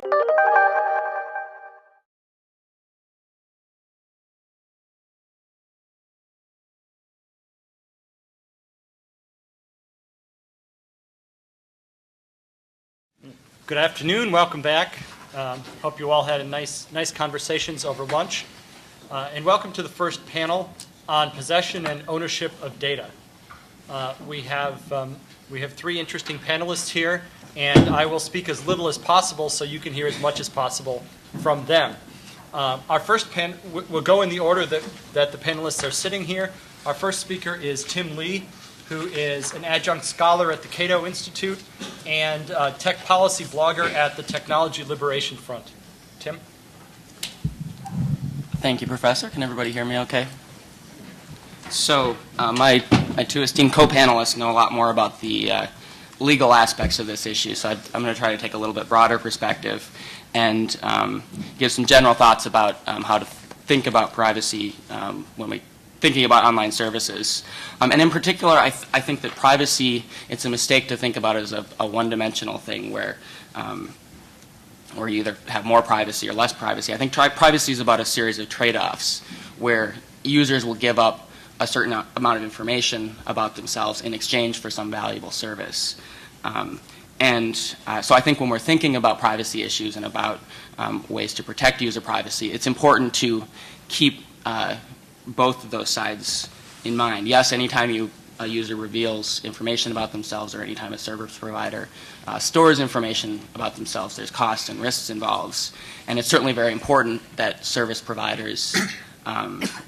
Good afternoon. Welcome back. Hope you all had a nice conversations over lunch. And welcome to the first panel on possession and ownership of data. We have 3 interesting panelists here, and I will speak as little as possible so you can hear as much as possible from them. Our first we'll go in the order that the panelists are sitting here. Our first speaker is Tim Lee, who is an adjunct scholar at the Cato Institute and tech policy blogger at the Technology Liberation Front. Tim? Thank you, Professor. Can everybody hear me okay? So my 2 esteemed co-panelists know a lot more about the legal aspects of this issue, so I'm going to try to take a little bit broader perspective and give some general thoughts about how to think about privacy when we're thinking about online services. And in particular, I think that privacy, it's a mistake to think about it as a one-dimensional thing where you either have more privacy or less privacy. I think privacy is about a series of trade-offs where users will give up a certain amount of information about themselves in exchange for some valuable service. So I think when we're thinking about privacy issues and about ways to protect user privacy, it's important to keep both of those sides in mind. Yes, anytime a user reveals information about themselves or anytime a service provider stores information about themselves, there's costs and risks involved. And it's certainly very important that service providers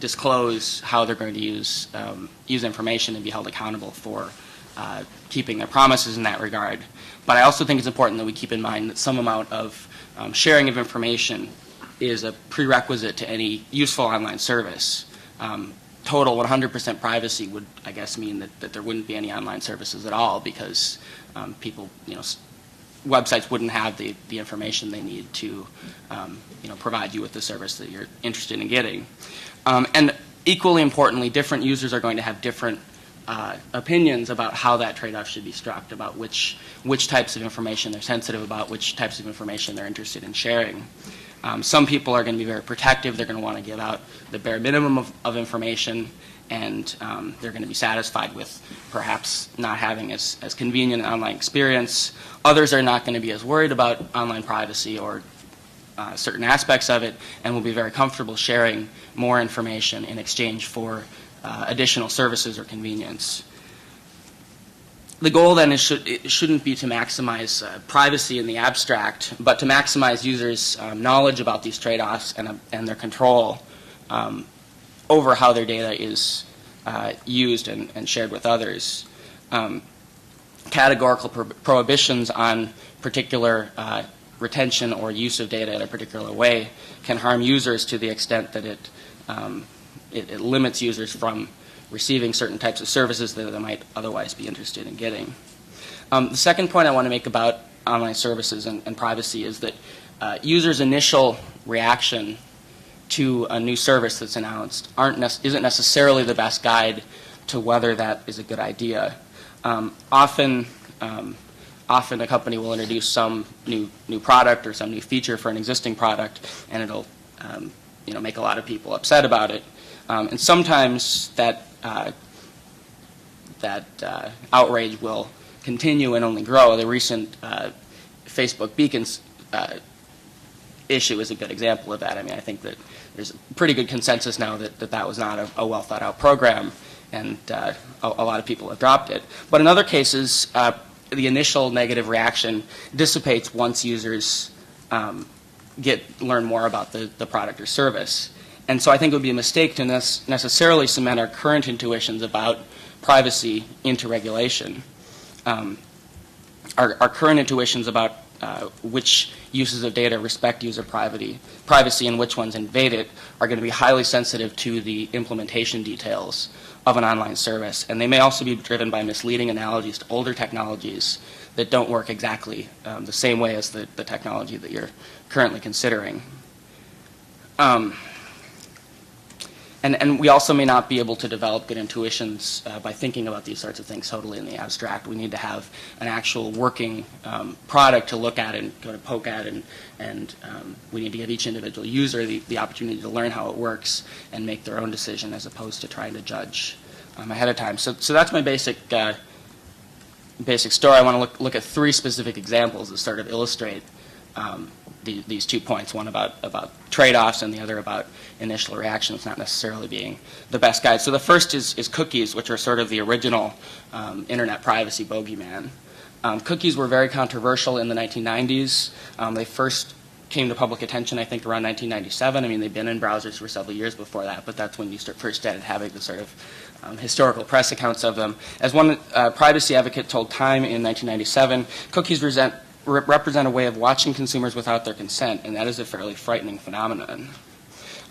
disclose how they're going to use information and be held accountable for keeping their promises in that regard. But I also think it's important that we keep in mind that some amount of sharing of information is a prerequisite to any useful online service. Total 100% privacy would, I guess, mean that there wouldn't be any online services at all because people, websites wouldn't have the information they need to, provide you with the service that you're interested in getting. And equally importantly, different users are going to have different opinions about how that trade-off should be struck, about which types of information they're sensitive about, which types of information they're interested in sharing. Some people are going to be very protective. They're going to want to give out the bare minimum of information, and they're going to be satisfied with perhaps not having as convenient an online experience. Others are not going to be as worried about online privacy or certain aspects of it, and will be very comfortable sharing more information in exchange for additional services or convenience. The goal then it shouldn't be to maximize privacy in the abstract, but to maximize users' knowledge about these trade-offs and their control over how their data is used and shared with others. Categorical prohibitions on particular retention or use of data in a particular way can harm users to the extent that it limits users from receiving certain types of services that they might otherwise be interested in getting. The second point I want to make about online services and privacy is that users' initial reaction to a new service that's announced isn't necessarily the best guide to whether that is a good idea. Often a company will introduce some new product or some new feature for an existing product, and it'll make a lot of people upset about it. And sometimes that outrage will continue and only grow. The recent Facebook beacons issue is a good example of that. I mean, I think that there's a pretty good consensus now that was not a well thought out program, and a lot of people have dropped it. But in other cases, the initial negative reaction dissipates once users learn more about the product or service. And so I think it would be a mistake to necessarily cement our current intuitions about privacy into regulation. Our current intuitions about which uses of data respect user privacy and which ones invade it are going to be highly sensitive to the implementation details of an online service. And they may also be driven by misleading analogies to older technologies that don't work exactly the same way as the technology that you're currently considering. And we also may not be able to develop good intuitions by thinking about these sorts of things totally in the abstract. We need to have an actual working product to look at and go to poke at, and we need to give each individual user the opportunity to learn how it works and make their own decision as opposed to trying to judge ahead of time. So that's my basic story. I want to look at three specific examples that sort of illustrate these 2 points, one about trade-offs and the other about initial reactions not necessarily being the best guide. So the first is cookies, which are sort of the original internet privacy bogeyman. Cookies were very controversial in the 1990s. They first came to public attention, I think, around 1997. I mean, they've been in browsers for several years before that, but that's when you first started having the sort of historical press accounts of them. As one privacy advocate told Time in 1997, cookies represent a way of watching consumers without their consent, and that is a fairly frightening phenomenon.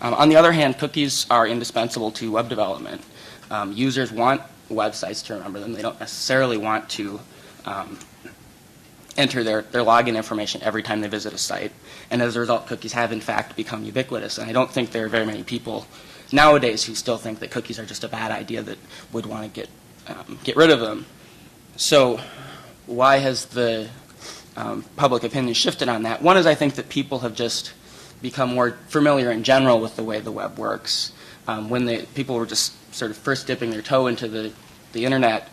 On the other hand, cookies are indispensable to web development. Users want websites to remember them. They don't necessarily want to enter their login information every time they visit a site. And as a result, cookies have, in fact, become ubiquitous. And I don't think there are very many people nowadays who still think that cookies are just a bad idea that would want to get rid of them. So why has the public opinion shifted on that? One is I think that people have just become more familiar in general with the way the web works. When people were just sort of first dipping their toe into the internet,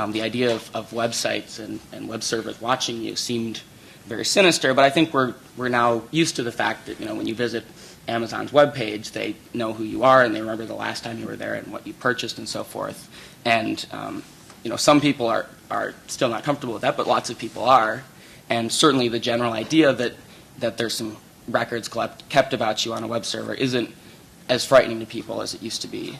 the idea of websites and web servers watching you seemed very sinister, but I think we're now used to the fact that, when you visit Amazon's webpage, they know who you are and they remember the last time you were there and what you purchased and so forth. And some people are still not comfortable with that, but lots of people are. And certainly the general idea that there's some records kept about you on a web server isn't as frightening to people as it used to be.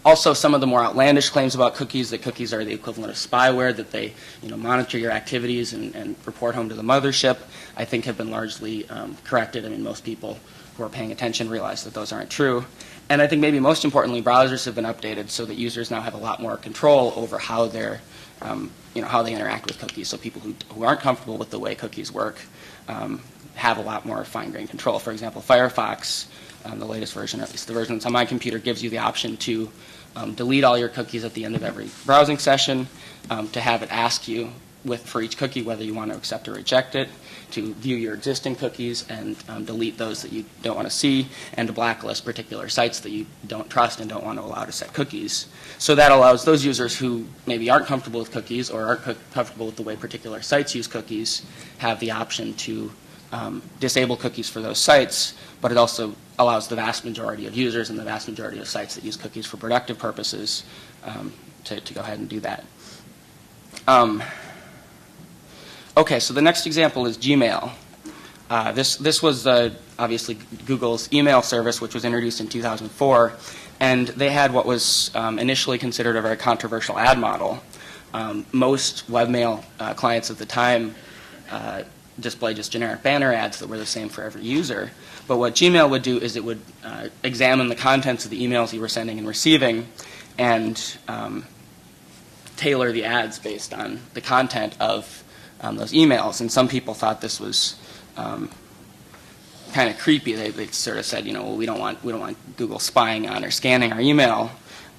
Also, some of the more outlandish claims about cookies, that cookies are the equivalent of spyware, that they monitor your activities and report home to the mothership, I think have been largely corrected. I mean, most people who are paying attention realize that those aren't true. And I think maybe most importantly, browsers have been updated so that users now have a lot more control over how they're how they interact with cookies. So people who aren't comfortable with the way cookies work have a lot more fine-grained control. For example, Firefox, the latest version, or at least the version that's on my computer, gives you the option to delete all your cookies at the end of every browsing session, to have it ask you for each cookie whether you want to accept or reject it, to view your existing cookies and delete those that you don't want to see, and to blacklist particular sites that you don't trust and don't want to allow to set cookies. So that allows those users who maybe aren't comfortable with cookies or aren't comfortable with the way particular sites use cookies have the option to disable cookies for those sites, but it also allows the vast majority of users and the vast majority of sites that use cookies for productive purposes to go ahead and do that. Okay, so the next example is Gmail. This was obviously Google's email service, which was introduced in 2004, and they had what was initially considered a very controversial ad model. Most webmail clients at the time display just generic banner ads that were the same for every user. But what Gmail would do is it would examine the contents of the emails you were sending and receiving and tailor the ads based on the content of those emails. And some people thought this was kind of creepy. They sort of said, well, we don't want Google spying on or scanning our email.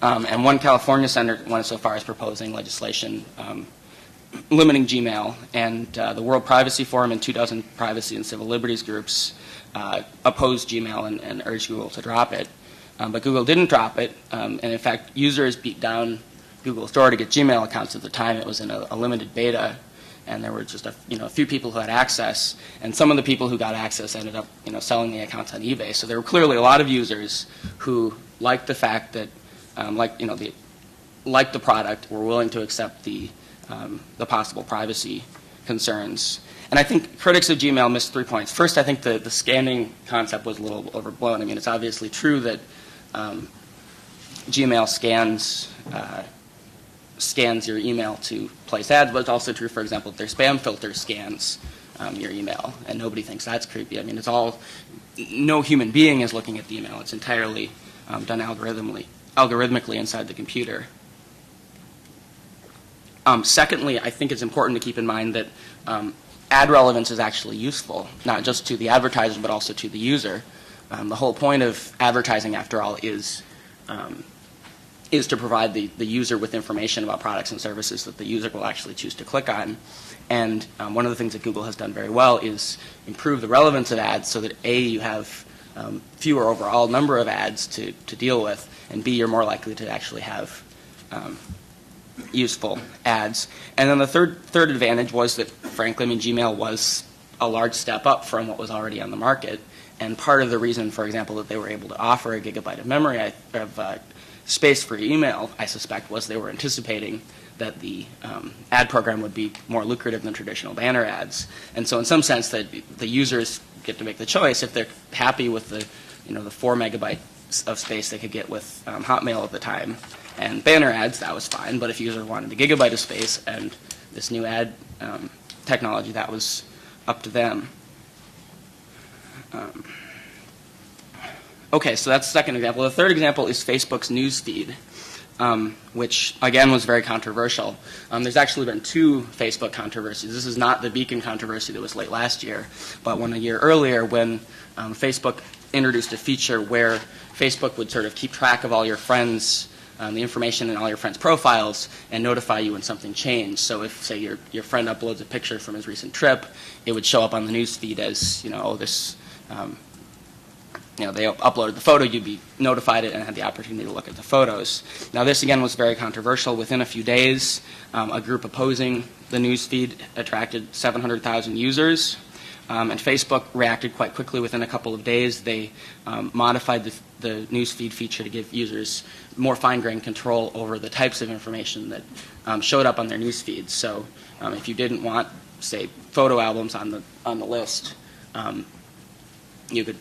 And one California senator went so far as proposing legislation limiting Gmail, and the World Privacy Forum and 24 privacy and civil liberties groups opposed Gmail and urged Google to drop it. But Google didn't drop it, and in fact, users beat down Google's door to get Gmail accounts. At the time, it was in a limited beta, and there were just a few people who had access, and some of the people who got access ended up selling the accounts on eBay. So there were clearly a lot of users who liked the fact that liked the product, were willing to accept the possible privacy concerns. And I think critics of Gmail missed 3 points. First, I think the scanning concept was a little overblown. I mean, it's obviously true that Gmail scans your email to place ads, but it's also true, for example, that their spam filter scans your email, and nobody thinks that's creepy. I mean, no human being is looking at the email. It's entirely done algorithmically inside the computer. Secondly, I think it's important to keep in mind that ad relevance is actually useful, not just to the advertiser, but also to the user. The whole point of advertising, after all, is to provide the user with information about products and services that the user will actually choose to click on. And one of the things that Google has done very well is improve the relevance of ads so that A, you have fewer overall number of ads to deal with, and B, you're more likely to actually have useful ads. And then the third advantage was that, frankly, I mean, Gmail was a large step up from what was already on the market. And part of the reason, for example, that they were able to offer a gigabyte of memory of space for email, I suspect, was they were anticipating that the ad program would be more lucrative than traditional banner ads. And so in some sense, that the users get to make the choice. If they're happy with the 4 megabytes of space they could get with Hotmail at the time and banner ads, that was fine. But if users wanted a gigabyte of space and this new ad technology, that was up to them. Okay, so that's the second example. The third example is Facebook's news feed, which, again, was very controversial. There's actually been 2 Facebook controversies. This is not the Beacon controversy that was late last year, but one a year earlier when Facebook introduced a feature where Facebook would sort of keep track of all your friends, the information in all your friends' profiles, and notify you when something changed. So if, say, your friend uploads a picture from his recent trip, it would show up on the news feed as, they uploaded the photo, you'd be notified and had the opportunity to look at the photos. Now, this, again, was very controversial. Within a few days, a group opposing the news feed attracted 700,000 users. And Facebook reacted quite quickly. Within a couple of days, they modified the news feed feature to give users more fine-grained control over the types of information that showed up on their news feeds. So if you didn't want, say, photo albums on the list, you could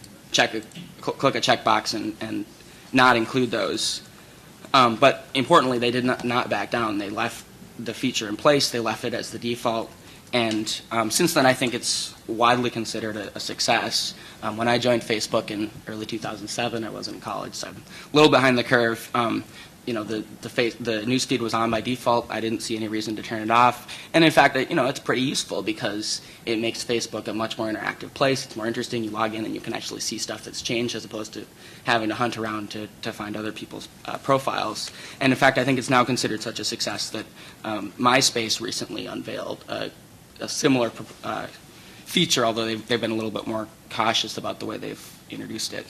click a checkbox and not include those. But importantly, they did not back down. They left the feature in place. They left it as the default. And since then, I think it's widely considered a success. When I joined Facebook in early 2007, I was in college, so I'm a little behind the curve. The news feed was on by default. I didn't see any reason to turn it off. And in fact, it's pretty useful because it makes Facebook a much more interactive place. It's more interesting. You log in and you can actually see stuff that's changed as opposed to having to hunt around to find other people's profiles. And in fact, I think it's now considered such a success that MySpace recently unveiled a similar feature, although they've been a little bit more cautious about the way they've introduced it.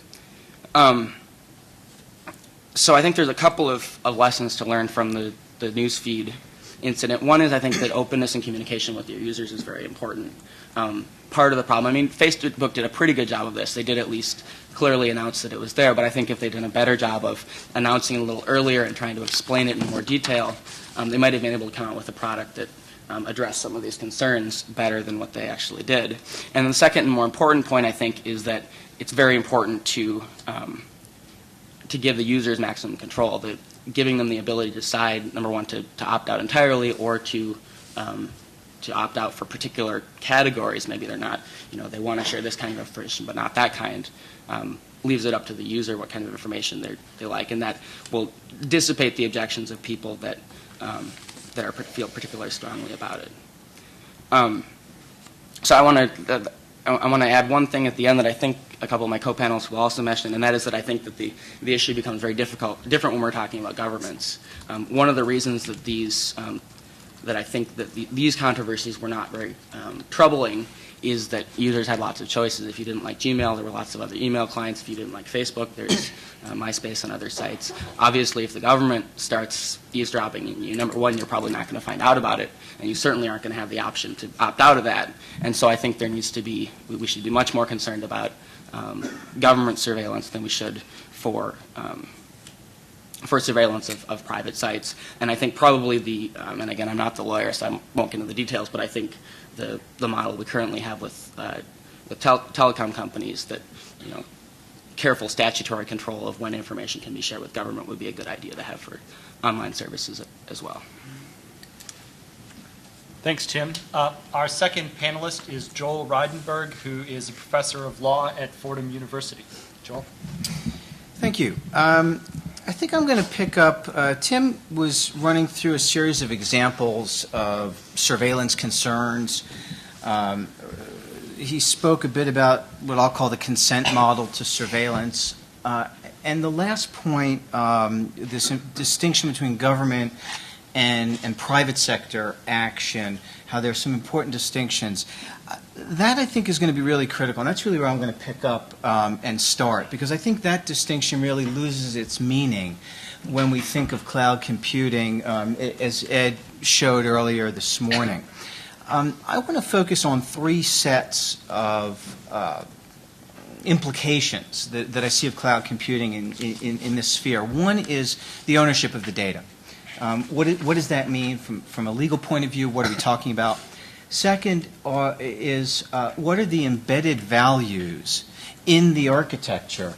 So I think there's a couple of lessons to learn from the newsfeed incident. One is I think that openness and communication with your users is very important. Part of the problem, I mean, Facebook did a pretty good job of this. They did at least clearly announce that it was there, but I think if they'd done a better job of announcing it a little earlier and trying to explain it in more detail, they might have been able to come out with a product that address some of these concerns better than what they actually did. And the second and more important point, I think, is that it's very important to give the users maximum control, giving them the ability to decide, number one, to opt out entirely or to opt out for particular categories. Maybe they're not, they want to share this kind of information but not that kind. Leaves it up to the user what kind of information they like, and that will dissipate the objections of people that feel particularly strongly about it. So I want to add one thing at the end that I think a couple of my co-panelists will also mention, and that is that I think that the issue becomes very different when we're talking about governments. One of the reasons that that I think that these controversies were not very troubling is that users had lots of choices. If you didn't like Gmail, there were lots of other email clients. If you didn't like Facebook, there's MySpace and other sites. Obviously, if the government starts eavesdropping, number one, you're probably not going to find out about it, and you certainly aren't going to have the option to opt out of that. And so I think we should be much more concerned about government surveillance than we should for surveillance of private sites. And I think probably and again, I'm not the lawyer, so I won't get into the details, but I think the model we currently have with telecom companies that, careful statutory control of when information can be shared with government would be a good idea to have for online services as well. Thanks, Tim. Our second panelist is Joel Reidenberg, who is a professor of law at Fordham University. Joel? Thank you. I think I'm going to pick up, Tim was running through a series of examples of surveillance concerns, he spoke a bit about what I'll call the consent model to surveillance. And the last point, this distinction between government and private sector action, how there's some important distinctions. That, I think, is going to be really critical, and that's really where I'm going to pick up and start, because I think that distinction really loses its meaning when we think of cloud computing, as Ed showed earlier this morning. I want to focus on three sets of implications that I see of cloud computing in this sphere. One is the ownership of the data. What does that mean from a legal point of view? What are we talking about? Second is what are the embedded values in the architecture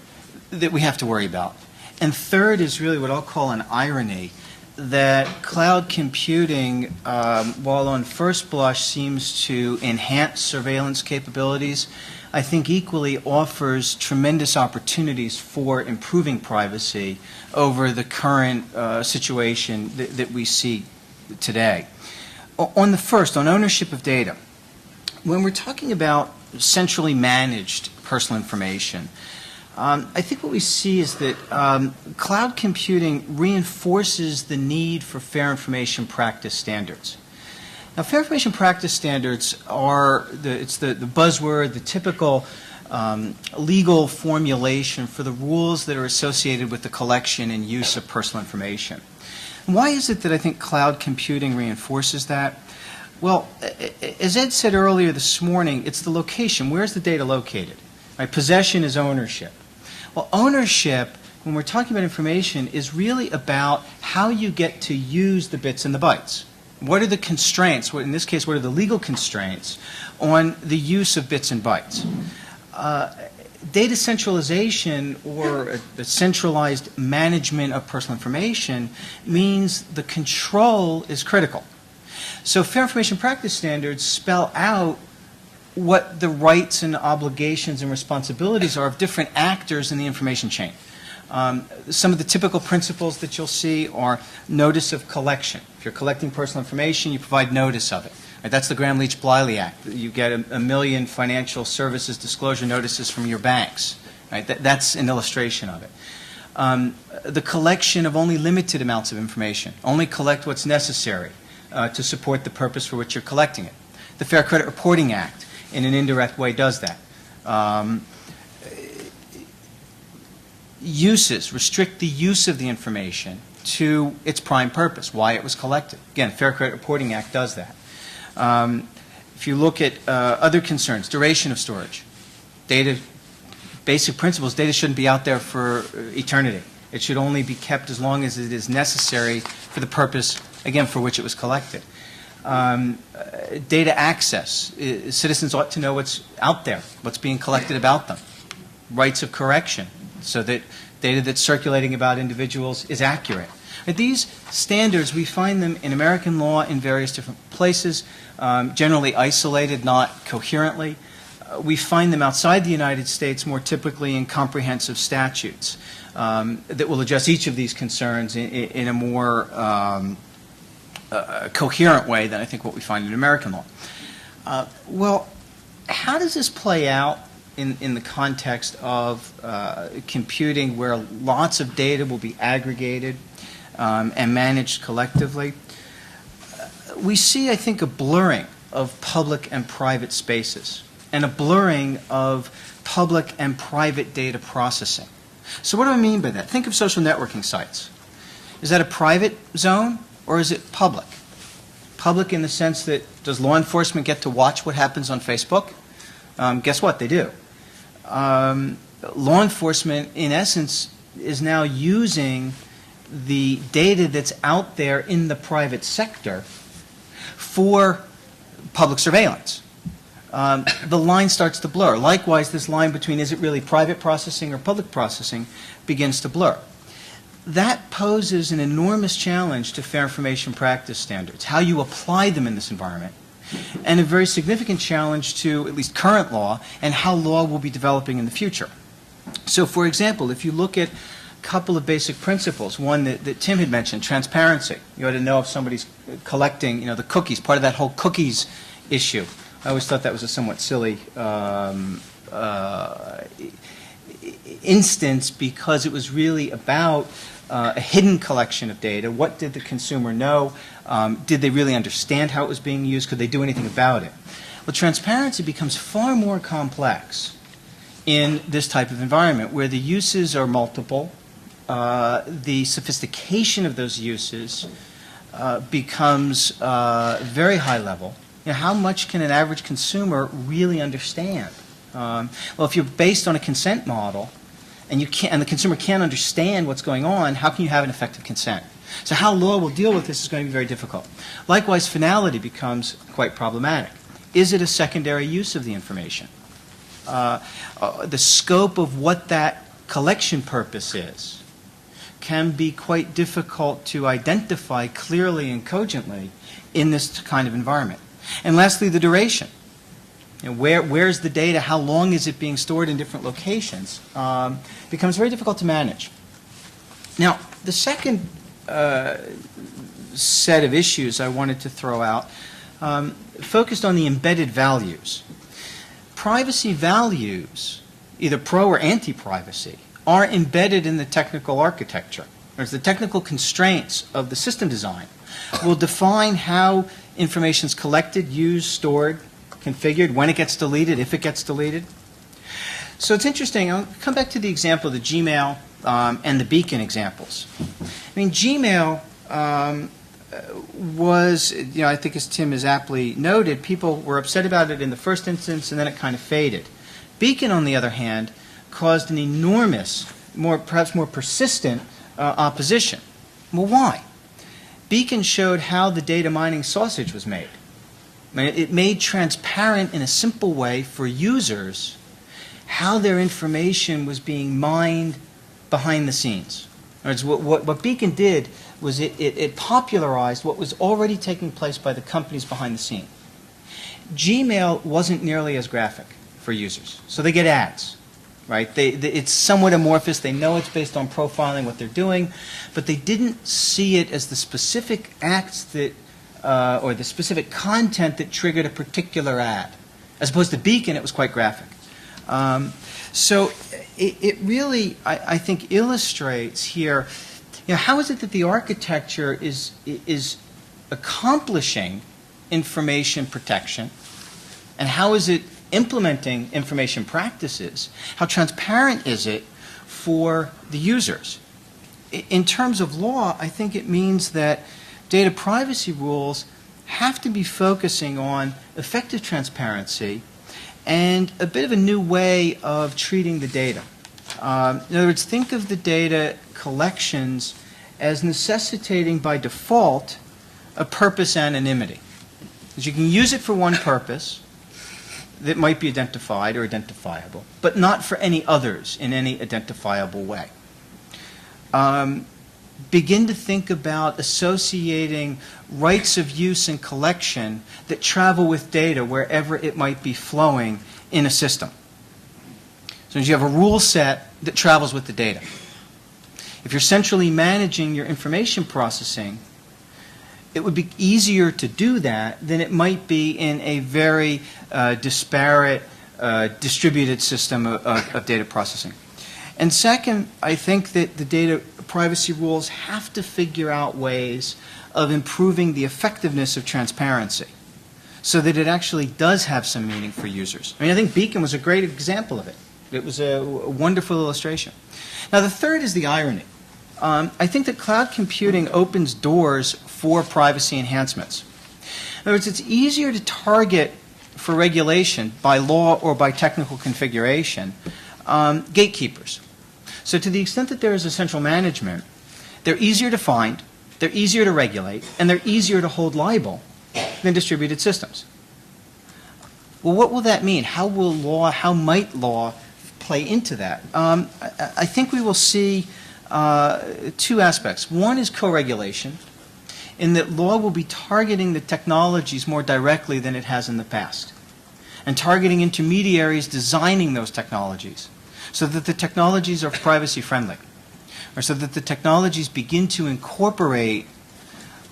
that we have to worry about? And third is really what I'll call an irony, that cloud computing, while on first blush seems to enhance surveillance capabilities, I think equally offers tremendous opportunities for improving privacy over the current situation that we see today. On the first, on ownership of data, when we're talking about centrally managed personal information, I think what we see is that cloud computing reinforces the need for fair information practice standards. Now, fair information practice standards are the buzzword, the typical legal formulation for the rules that are associated with the collection and use of personal information. And why is it that I think cloud computing reinforces that? Well, as Ed said earlier this morning, it's the location. Where's the data located? Right? Possession is ownership. Well, ownership, when we're talking about information, is really about how you get to use the bits and the bytes. What are the constraints, in this case, what are the legal constraints on the use of bits and bytes? Data centralization or a centralized management of personal information means the control is critical. So fair information practice standards spell out what the rights and obligations and responsibilities are of different actors in the information chain. Some of the typical principles that you'll see are notice of collection. If you're collecting personal information, you provide notice of it. Right? That's the Gramm-Leach-Bliley Act. You get a million financial services disclosure notices from your banks. Right? That's an illustration of it. The collection of only limited amounts of information. Only collect what's necessary to support the purpose for which you're collecting it. The Fair Credit Reporting Act, in an indirect way, does that. Restrict the use of the information to its prime purpose, why it was collected. Again, Fair Credit Reporting Act does that. If you look at other concerns, duration of storage, data, basic principles, data shouldn't be out there for eternity. It should only be kept as long as it is necessary for the purpose, again, for which it was collected. Data access. Citizens ought to know what's out there, what's being collected about them. Rights of correction, so that data that's circulating about individuals is accurate. These standards, we find them in American law in various different places, generally isolated, not coherently. We find them outside the United States more typically in comprehensive statutes that will address each of these concerns in a more coherent way than I think what we find in American law. Well, how does this play out in the context of computing where lots of data will be aggregated and managed collectively? We see, I think, a blurring of public and private spaces and a blurring of public and private data processing. So what do I mean by that? Think of social networking sites. Is that a private zone or is it public? Public in the sense that does law enforcement get to watch what happens on Facebook? Guess what? They do. Law enforcement, in essence, is now using the data that's out there in the private sector for public surveillance. The line starts to blur. Likewise, this line between is it really private processing or public processing begins to blur. That poses an enormous challenge to fair information practice standards, how you apply them in this environment, and a very significant challenge to at least current law and how law will be developing in the future. So, for example, if you look at a couple of basic principles, one that Tim had mentioned, transparency. You ought to know if somebody's collecting, the cookies, part of that whole cookies issue I always thought that was a somewhat silly instance because it was really about a hidden collection of data. What did the consumer know? Did they really understand how it was being used? Could they do anything about it? Well, transparency becomes far more complex in this type of environment where the uses are multiple. The sophistication of those uses becomes very high level. You know, how much can an average consumer really understand? Well, if you're based on a consent model and the consumer can't understand what's going on, how can you have an effective consent? So how law will deal with this is going to be very difficult. Likewise, finality becomes quite problematic. Is it a secondary use of the information? The scope of what that collection purpose is can be quite difficult to identify clearly and cogently in this kind of environment. And lastly, the duration. You know, where's the data? How long is it being stored in different locations? Becomes very difficult to manage. Now, the second set of issues I wanted to throw out focused on the embedded values. Privacy values, either pro or anti-privacy, are embedded in the technical architecture. Whereas the technical constraints of the system design will define how information is collected, used, stored, configured, when it gets deleted, if it gets deleted. So it's interesting. I'll come back to the example of the Gmail and the beacon examples. I mean, Gmail was, you know, I think as Tim has aptly noted, people were upset about it in the first instance and then it kind of faded. Beacon, on the other hand, caused an enormous, perhaps more persistent opposition. Well, why? Beacon showed how the data mining sausage was made. I mean, it made transparent in a simple way for users how their information was being mined behind the scenes. In other words, what Beacon did was it popularized what was already taking place by the companies behind the scene. Gmail wasn't nearly as graphic for users, so they get ads. Right? It's somewhat amorphous. They know it's based on profiling what they're doing, but they didn't see it as the specific acts that, or the specific content that triggered a particular ad. As opposed to Beacon, it was quite graphic. So it really, I think, illustrates here, you know, how is it that the architecture is accomplishing information protection, and how is it implementing information practices? How transparent is it for the users? In terms of law, I think it means that data privacy rules have to be focusing on effective transparency and a bit of a new way of treating the data. In other words, think of the data collections as necessitating by default a purpose anonymity. Because you can use it for one purpose that might be identified or identifiable, but not for any others in any identifiable way. Begin to think about associating rights of use and collection that travel with data wherever it might be flowing in a system. So you have a rule set that travels with the data. If you're centrally managing your information processing, it would be easier to do that than it might be in a very disparate, distributed system of data processing. And second, I think that the data privacy rules have to figure out ways of improving the effectiveness of transparency so that it actually does have some meaning for users. I mean, I think Beacon was a great example of it. It was a wonderful illustration. Now, the third is the irony. I think that cloud computing opens doors for privacy enhancements. In other words, it's easier to target for regulation by law or by technical configuration gatekeepers. So to the extent that there is a central management, they're easier to find, they're easier to regulate, and they're easier to hold liable than distributed systems. Well, what will that mean? How might law play into that? I think we will see two aspects. One is co-regulation, in that law will be targeting the technologies more directly than it has in the past, and targeting intermediaries designing those technologies so that the technologies are privacy friendly, or so that the technologies begin to incorporate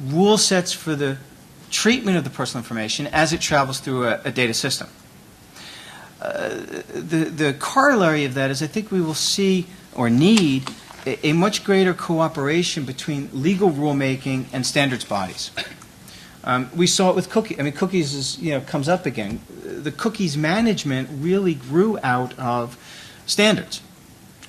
rule sets for the treatment of the personal information as it travels through a data system. The corollary of that is I think we will see or need a much greater cooperation between legal rulemaking and standards bodies. We saw it with cookies. I mean, cookies is, comes up again. The cookies management really grew out of standards.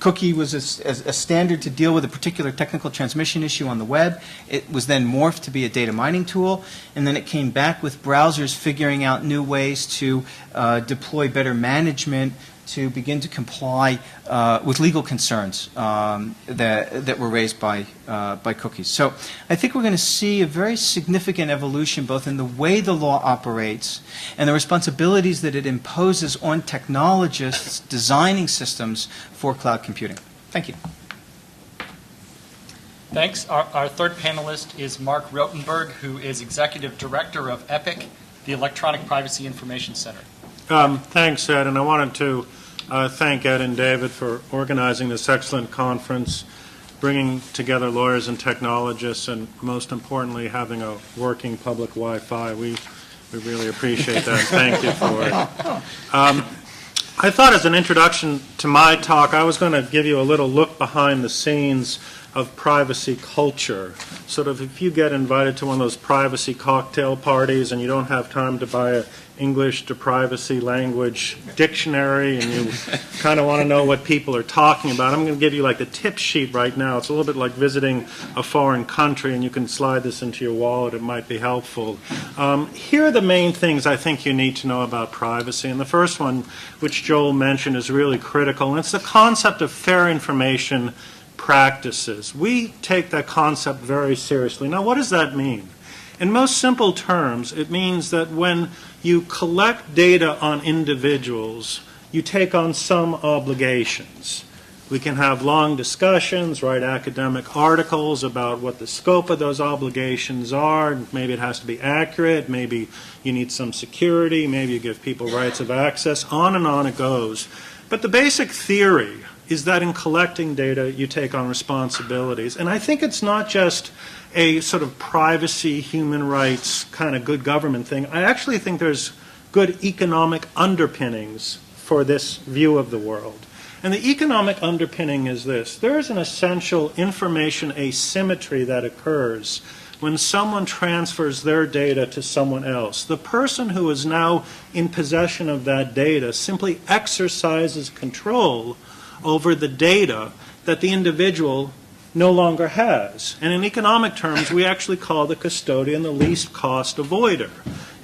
Cookie was a standard to deal with a particular technical transmission issue on the web. It was then morphed to be a data mining tool, and then it came back with browsers figuring out new ways to deploy better management to begin to comply with legal concerns that were raised by cookies. So I think we're going to see a very significant evolution both in the way the law operates and the responsibilities that it imposes on technologists designing systems for cloud computing. Thank you. Thanks. Our third panelist is Marc Rotenberg, who is Executive Director of EPIC, the Electronic Privacy Information Center. Thanks, Ed, and I wanted to thank Ed and David for organizing this excellent conference, bringing together lawyers and technologists, and most importantly, having a working public Wi-Fi. We really appreciate that. Thank you for it. I thought as an introduction to my talk, I was going to give you a little look behind the scenes of privacy culture. Sort of if you get invited to one of those privacy cocktail parties and you don't have time to buy an English to privacy language dictionary and you kind of want to know what people are talking about, I'm going to give you like the tip sheet right now. It's a little bit like visiting a foreign country, and you can slide this into your wallet. It might be helpful. Here are the main things I think you need to know about privacy. And the first one, which Joel mentioned, is really critical, and it's the concept of fair information practices. We take that concept very seriously. Now, what does that mean? In most simple terms, it means that when you collect data on individuals, you take on some obligations. We can have long discussions, write academic articles about what the scope of those obligations are. Maybe it has to be accurate. Maybe you need some security. Maybe you give people rights of access. On and on it goes. But the basic theory is that in collecting data, you take on responsibilities. And I think it's not just a sort of privacy, human rights, kind of good government thing. I actually think there's good economic underpinnings for this view of the world. And the economic underpinning is this. There is an essential information asymmetry that occurs when someone transfers their data to someone else. The person who is now in possession of that data simply exercises control over the data that the individual no longer has. And in economic terms, we actually call the custodian the least cost avoider.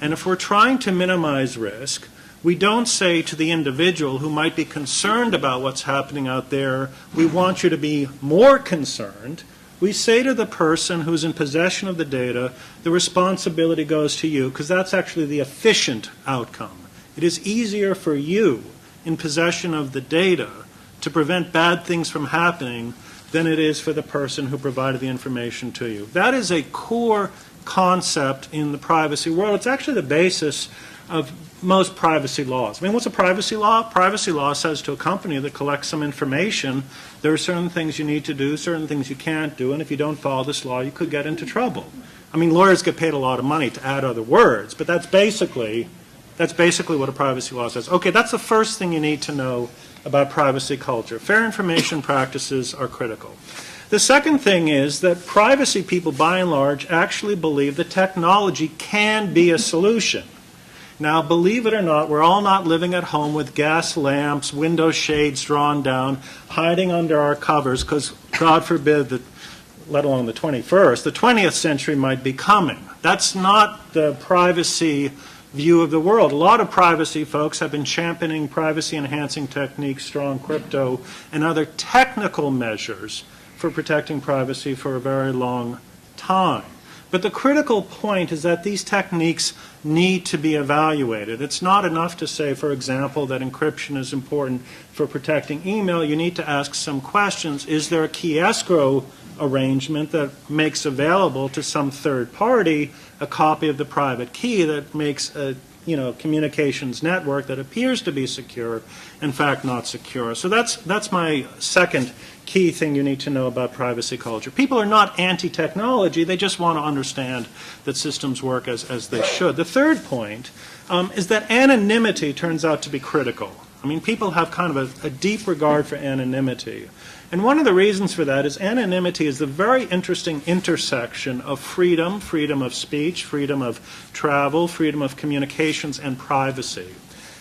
And if we're trying to minimize risk, we don't say to the individual who might be concerned about what's happening out there, we want you to be more concerned. We say to the person who's in possession of the data, the responsibility goes to you, because that's actually the efficient outcome. It is easier for you in possession of the data to prevent bad things from happening than it is for the person who provided the information to you. That is a core concept in the privacy world. It's actually the basis of most privacy laws. I mean, what's a privacy law? Privacy law says to a company that collects some information, there are certain things you need to do, certain things you can't do, and if you don't follow this law, you could get into trouble. I mean, lawyers get paid a lot of money to add other words, but that's basically what a privacy law says. Okay, that's the first thing you need to know about privacy culture. Fair information practices are critical. The second thing is that privacy people, by and large, actually believe that technology can be a solution. Now, believe it or not, we're all not living at home with gas lamps, window shades drawn down, hiding under our covers, because God forbid that, let alone the 21st, the 20th century might be coming. That's not the privacy view of the world. A lot of privacy folks have been championing privacy-enhancing techniques, strong crypto, and other technical measures for protecting privacy for a very long time. But the critical point is that these techniques need to be evaluated. It's not enough to say, for example, that encryption is important for protecting email. You need to ask some questions. Is there a key escrow arrangement that makes available to some third party a copy of the private key that makes a communications network that appears to be secure, in fact not secure. So that's my second key thing you need to know about privacy culture. People are not anti-technology, they just want to understand that systems work as they should. The third point is that anonymity turns out to be critical. I mean, people have kind of a deep regard for anonymity. And one of the reasons for that is anonymity is the very interesting intersection of freedom, freedom of speech, freedom of travel, freedom of communications, and privacy.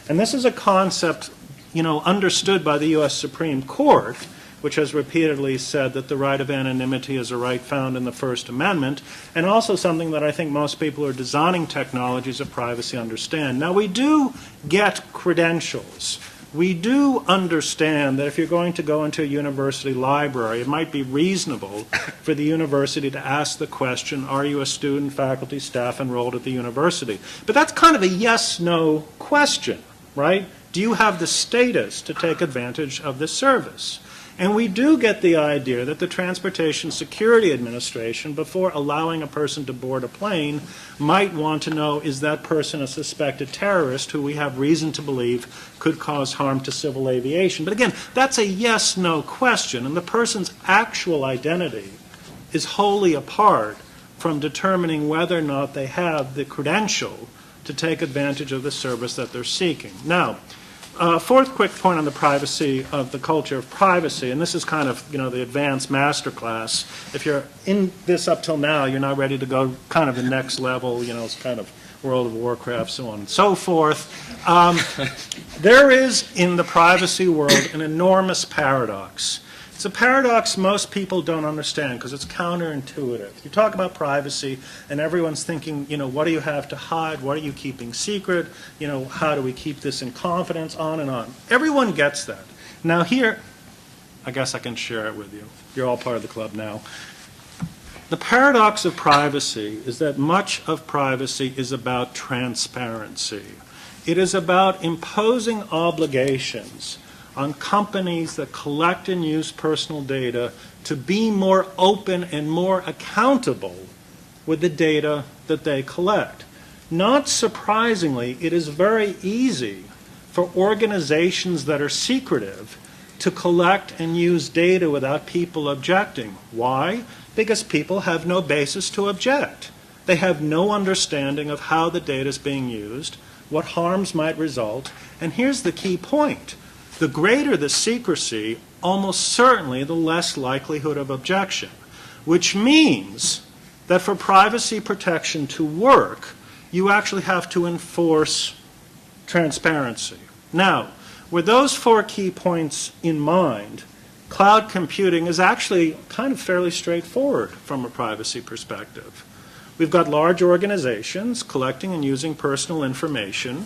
And this is a concept, understood by the U.S. Supreme Court, which has repeatedly said that the right of anonymity is a right found in the First Amendment, and also something that I think most people who are designing technologies of privacy understand. Now, we do get credentials. We do understand that if you're going to go into a university library, it might be reasonable for the university to ask the question, are you a student, faculty, staff enrolled at the university? But that's kind of a yes-no question, right? Do you have the status to take advantage of this service? And we do get the idea that the Transportation Security Administration, before allowing a person to board a plane, might want to know, is that person a suspected terrorist who we have reason to believe could cause harm to civil aviation? But again, that's a yes-no question, and the person's actual identity is wholly apart from determining whether or not they have the credential to take advantage of the service that they're seeking. Now, fourth quick point on the privacy of the culture of privacy, and this is kind of, the advanced master class. If you're in this up till now, you're not ready to go kind of the next level, it's kind of World of Warcraft, so on and so forth. There is, in the privacy world, an enormous paradox. It's a paradox most people don't understand because it's counterintuitive. You talk about privacy and everyone's thinking, what do you have to hide? What are you keeping secret? How do we keep this in confidence? On and on. Everyone gets that. Now here, I guess I can share it with you. You're all part of the club now. The paradox of privacy is that much of privacy is about transparency. It is about imposing obligations on companies that collect and use personal data to be more open and more accountable with the data that they collect. Not surprisingly, it is very easy for organizations that are secretive to collect and use data without people objecting. Why? Because people have no basis to object. They have no understanding of how the data is being used, what harms might result, and here's the key point. The greater the secrecy, almost certainly the less likelihood of objection, which means that for privacy protection to work, you actually have to enforce transparency. Now, with those four key points in mind, cloud computing is actually kind of fairly straightforward from a privacy perspective. We've got large organizations collecting and using personal information.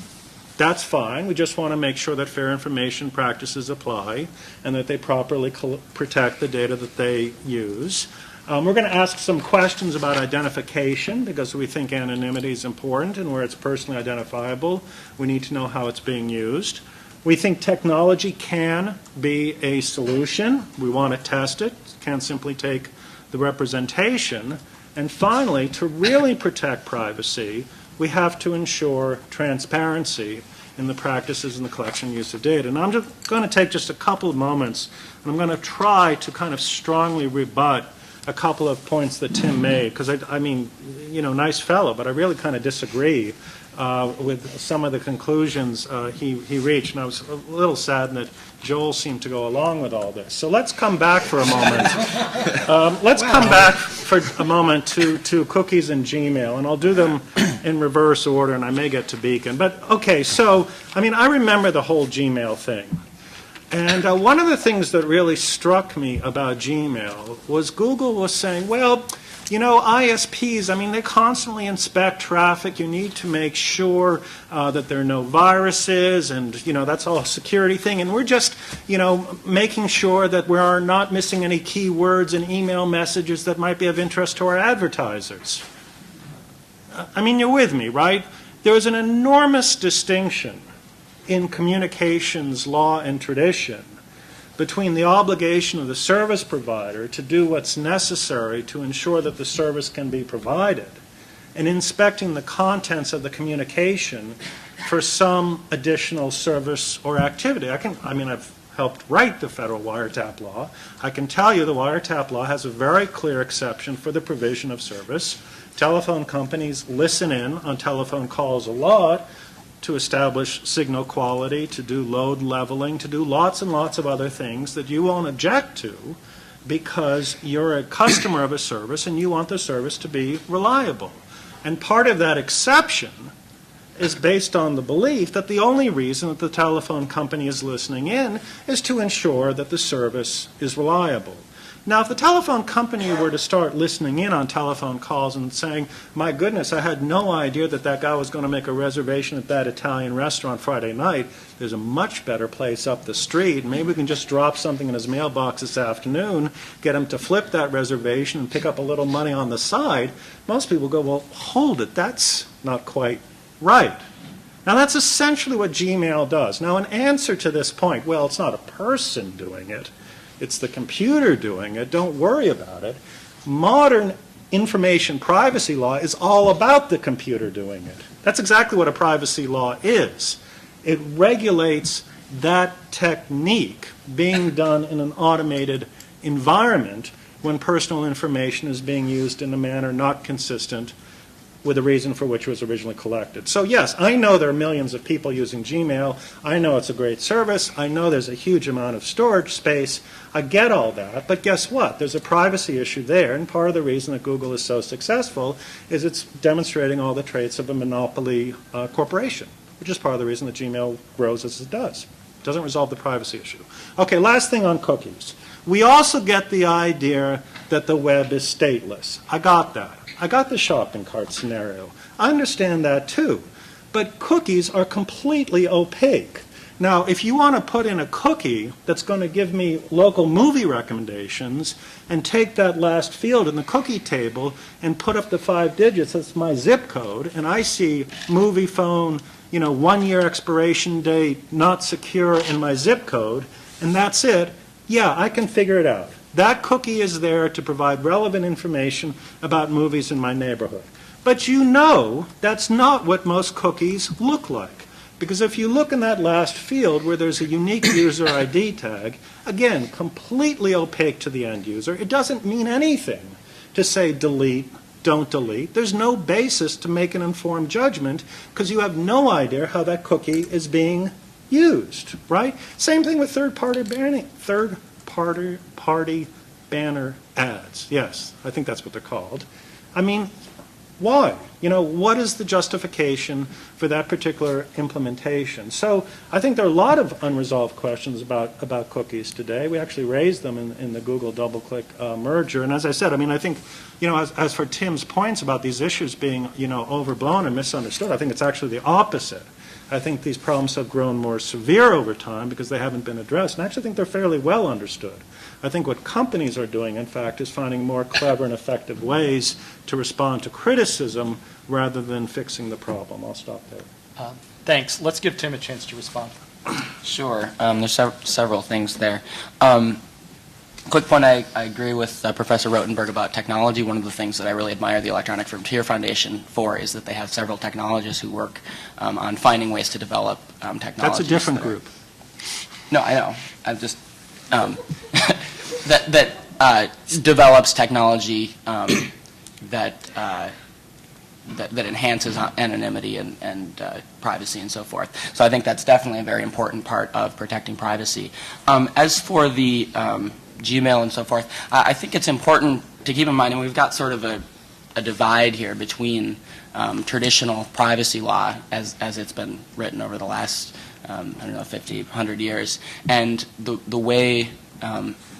That's fine. We just want to make sure that fair information practices apply and that they properly protect the data that they use. We're going to ask some questions about identification because we think anonymity is important, and where it's personally identifiable, we need to know how it's being used. We think technology can be a solution. We want to test it. Can't simply take the representation. And finally, to really protect privacy, we have to ensure transparency in the practices and the collection and use of data. And I'm just going to take just a couple of moments, and I'm going to try to kind of strongly rebut a couple of points that Tim made, because I mean, nice fellow, but I really kind of disagree with some of the conclusions he reached, and I was a little saddened that Joel seemed to go along with all this. So let's come back for a moment. Let's come back for a moment to cookies and Gmail, and I'll do them in reverse order, and I may get to Beacon. But okay, so I remember the whole Gmail thing. And one of the things that really struck me about Gmail was Google was saying, well, ISPs, they constantly inspect traffic. You need to make sure that there are no viruses, and, that's all a security thing. And we're just, making sure that we are not missing any keywords in email messages that might be of interest to our advertisers. You're with me, right? There is an enormous distinction in communications law and tradition between the obligation of the service provider to do what's necessary to ensure that the service can be provided and inspecting the contents of the communication for some additional service or activity. I've helped write the federal wiretap law. I can tell you the wiretap law has a very clear exception for the provision of service. Telephone companies listen in on telephone calls a lot to establish signal quality, to do load leveling, to do lots and lots of other things that you won't object to because you're a customer of a service and you want the service to be reliable. And part of that exception is based on the belief that the only reason that the telephone company is listening in is to ensure that the service is reliable. Now, if the telephone company were to start listening in on telephone calls and saying, my goodness, I had no idea that that guy was going to make a reservation at that Italian restaurant Friday night. There's a much better place up the street. Maybe we can just drop something in his mailbox this afternoon, get him to flip that reservation and pick up a little money on the side. Most people go, well, hold it, that's not quite right. Now, that's essentially what Gmail does. Now, in answer to this point, well, it's not a person doing it. It's the computer doing it. Don't worry about it. Modern information privacy law is all about the computer doing it. That's exactly what a privacy law is. It regulates that technique being done in an automated environment when personal information is being used in a manner not consistent with the reason for which it was originally collected. So yes, I know there are millions of people using Gmail. I know it's a great service. I know there's a huge amount of storage space. I get all that. But guess what? There's a privacy issue there. And part of the reason that Google is so successful is it's demonstrating all the traits of a monopoly corporation, which is part of the reason that Gmail grows as it does. It doesn't resolve the privacy issue. Okay, last thing on cookies. We also get the idea that the web is stateless. I got that. I got the shopping cart scenario. I understand that too. But cookies are completely opaque. Now, if you want to put in a cookie that's going to give me local movie recommendations and take that last field in the cookie table and put up the 5 digits, that's my zip code, and I see movie phone, 1-year expiration date, not secure in my zip code, and that's it, yeah, I can figure it out. That cookie is there to provide relevant information about movies in my neighborhood. But that's not what most cookies look like. Because if you look in that last field where there's a unique user ID tag, again, completely opaque to the end user, it doesn't mean anything to say delete, don't delete. There's no basis to make an informed judgment because you have no idea how that cookie is being used, right? Same thing with third-party banner ads. Yes, I think that's what they're called. I mean, why? What is the justification for that particular implementation? So I think there are a lot of unresolved questions about cookies today. We actually raised them in the Google DoubleClick merger. And as I said, I think, as for Tim's points about these issues being, overblown and misunderstood, I think it's actually the opposite. I think these problems have grown more severe over time because they haven't been addressed. And I actually think they're fairly well understood. I think what companies are doing, in fact, is finding more clever and effective ways to respond to criticism rather than fixing the problem. I'll stop there. Thanks. Let's give Tim a chance to respond. Sure. There's several things there. Quick point, I agree with Professor Rotenberg about technology. One of the things that I really admire the Electronic Frontier Foundation for is that they have several technologists who work on finding ways to develop technology. That's a different group. No, I know. I'm just that develops technology that enhances anonymity and privacy and so forth. So I think that's definitely a very important part of protecting privacy. As for the Gmail and so forth, I think it's important to keep in mind, and we've got sort of a divide here between traditional privacy law as it's been written over the last 50, 100 years, and the way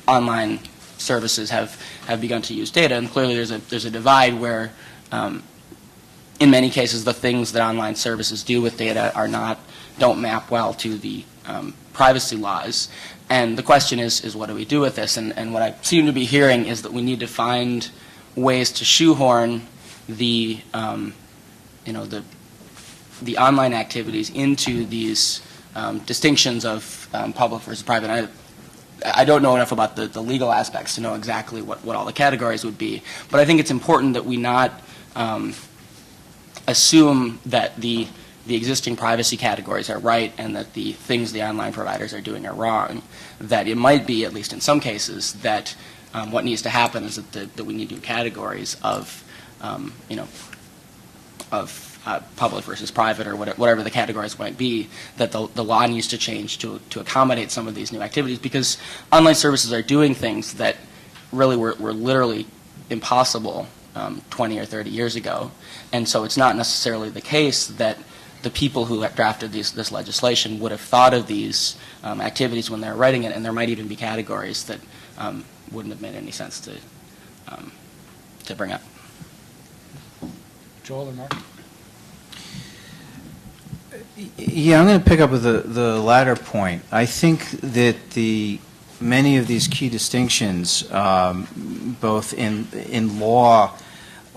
online services have begun to use data. And clearly there's a divide where in many cases the things that online services do with data don't map well to the privacy laws. And the question is what do we do with this? And what I seem to be hearing is that we need to find ways to shoehorn the online activities into these distinctions of public versus private. I don't know enough about the legal aspects to know exactly what all the categories would be, but I think it's important that we not assume that the the existing privacy categories are right and that the things the online providers are doing are wrong, that it might be, at least in some cases, that what needs to happen is that we need new categories of, public versus private or whatever the categories might be, that the law needs to change to accommodate some of these new activities, because online services are doing things that really were literally impossible 20 or 30 years ago. And so it's not necessarily the case that the people who have drafted this legislation would have thought of these activities when they were writing it, and there might even be categories that wouldn't have made any sense to bring up. Joel or Marc? Yeah, I'm going to pick up with the latter point. I think that many of these key distinctions, both in law,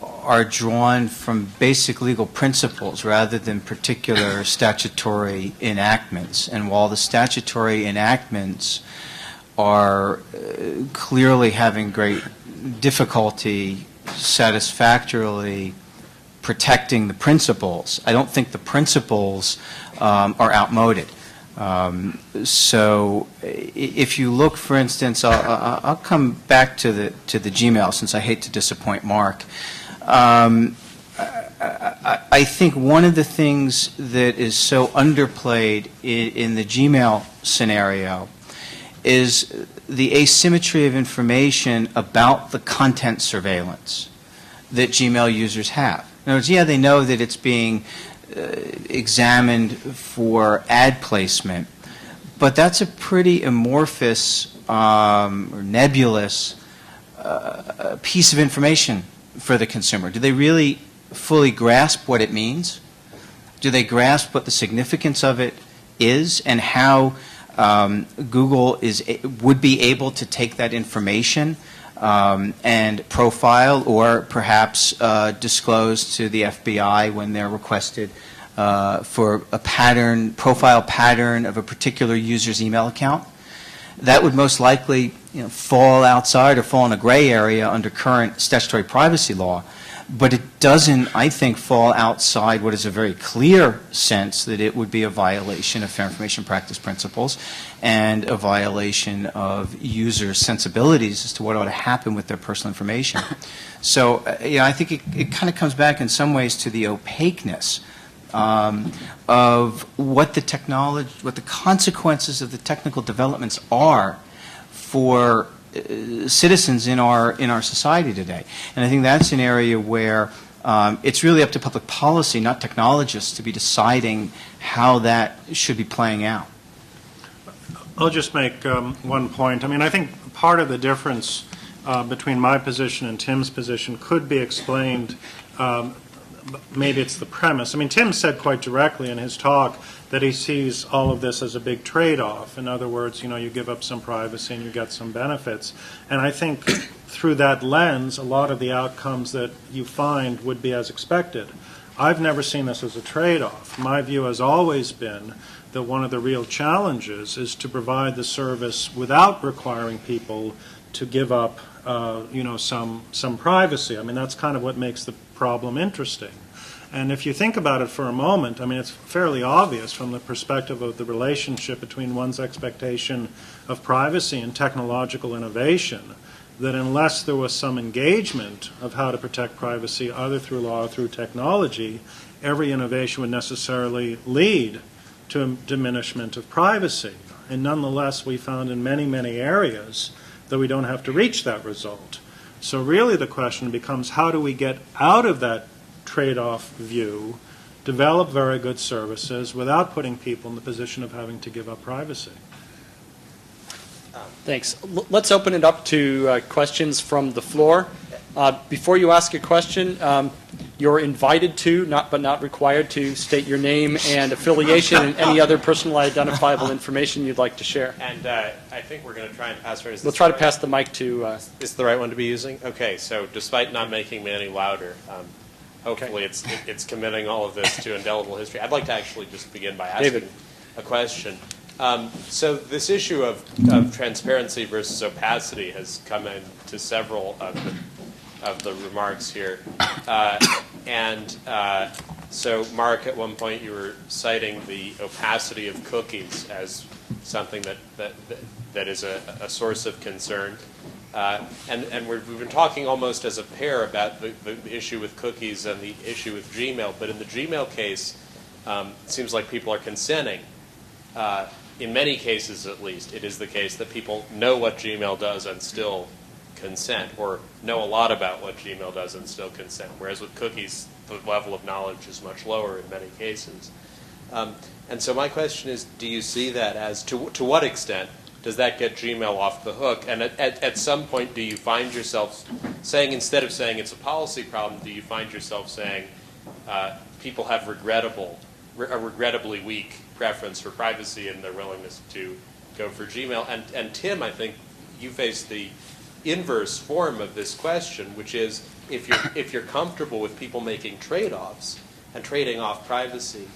are drawn from basic legal principles rather than particular statutory enactments. And while the statutory enactments are clearly having great difficulty satisfactorily protecting the principles, I don't think the principles are outmoded. So if you look, for instance, I'll come back to the Gmail, since I hate to disappoint Marc. I think one of the things that is so underplayed in the Gmail scenario is the asymmetry of information about the content surveillance that Gmail users have. In other words, yeah, they know that it's being examined for ad placement, but that's a pretty amorphous or nebulous piece of information for the consumer. Do they really fully grasp what it means? Do they grasp what the significance of it is, and how Google would be able to take that information and profile or perhaps disclose to the FBI when they're requested for a profile pattern of a particular user's email account? That would most likely fall outside or fall in a gray area under current statutory privacy law, but it doesn't, I think, fall outside what is a very clear sense that it would be a violation of fair information practice principles and a violation of users' sensibilities as to what ought to happen with their personal information. So, I think it kind of comes back in some ways to the opaqueness of what the technology, what the consequences of the technical developments are for citizens in our society today. And I think that's an area where it's really up to public policy, not technologists, to be deciding how that should be playing out. I'll just make one point. I mean, I think part of the difference between my position and Tim's position could be explained. Maybe it's the premise. I mean, Tim said quite directly in his talk that he sees all of this as a big trade-off. In other words, you give up some privacy and you get some benefits. And I think through that lens, a lot of the outcomes that you find would be as expected. I've never seen this as a trade-off. My view has always been that one of the real challenges is to provide the service without requiring people to give up some privacy. I mean, that's kind of what makes the problem interesting. And if you think about it for a moment, I mean, it's fairly obvious from the perspective of the relationship between one's expectation of privacy and technological innovation, that unless there was some engagement of how to protect privacy, either through law or through technology, every innovation would necessarily lead to a diminishment of privacy. And nonetheless, we found in many, many areas that we don't have to reach that result. So really the question becomes, how do we get out of that trade-off view, develop very good services without putting people in the position of having to give up privacy? Thanks. Let's open it up to questions from the floor. Before you ask a question, you're invited to, but not required to, state your name and affiliation and any other personal identifiable information you'd like to share. And I think we're going to try and pass. We'll try to pass the mic to... Is this the right one to be using? Okay, so despite not making me any louder, hopefully it's committing all of this to indelible history. I'd like to actually just begin by asking David. a question. So this issue of transparency versus opacity has come into several of the remarks here, and So, Marc, at one point you were citing the opacity of cookies as something that is a source of concern. And we've been talking almost as a pair about the issue with cookies and the issue with Gmail. But in the Gmail case, it seems like people are consenting. In many cases, at least, it is the case that people know what Gmail does and still consent, or know a lot about what Gmail does and still consent. Whereas with cookies, the level of knowledge is much lower in many cases. And so my question is, do you see that as, to what extent does that get Gmail off the hook? And at some point, do you find yourself saying, instead of saying it's a policy problem, do you find yourself saying people have a regrettably weak preference for privacy and their willingness to go for Gmail? And Tim, I think you face the inverse form of this question, which is if you're comfortable with people making trade-offs and trading off privacy,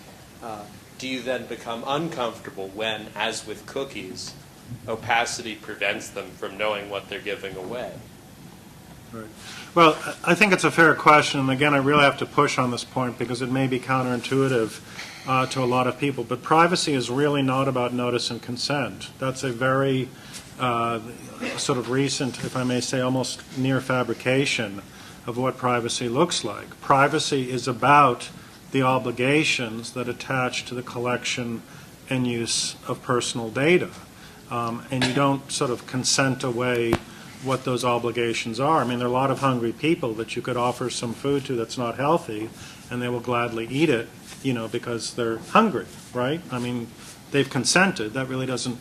do you then become uncomfortable when, as with cookies, opacity prevents them from knowing what they're giving away? Right. Well, I think it's a fair question, and again, I really have to push on this point because it may be counterintuitive to a lot of people, but privacy is really not about notice and consent. That's a very sort of recent, if I may say, almost near fabrication of what privacy looks like. Privacy is about the obligations that attach to the collection and use of personal data. And you don't sort of consent away what those obligations are. I mean, there are a lot of hungry people that you could offer some food to that's not healthy, and they will gladly eat it, because they're hungry, right? I mean, they've consented. That really doesn't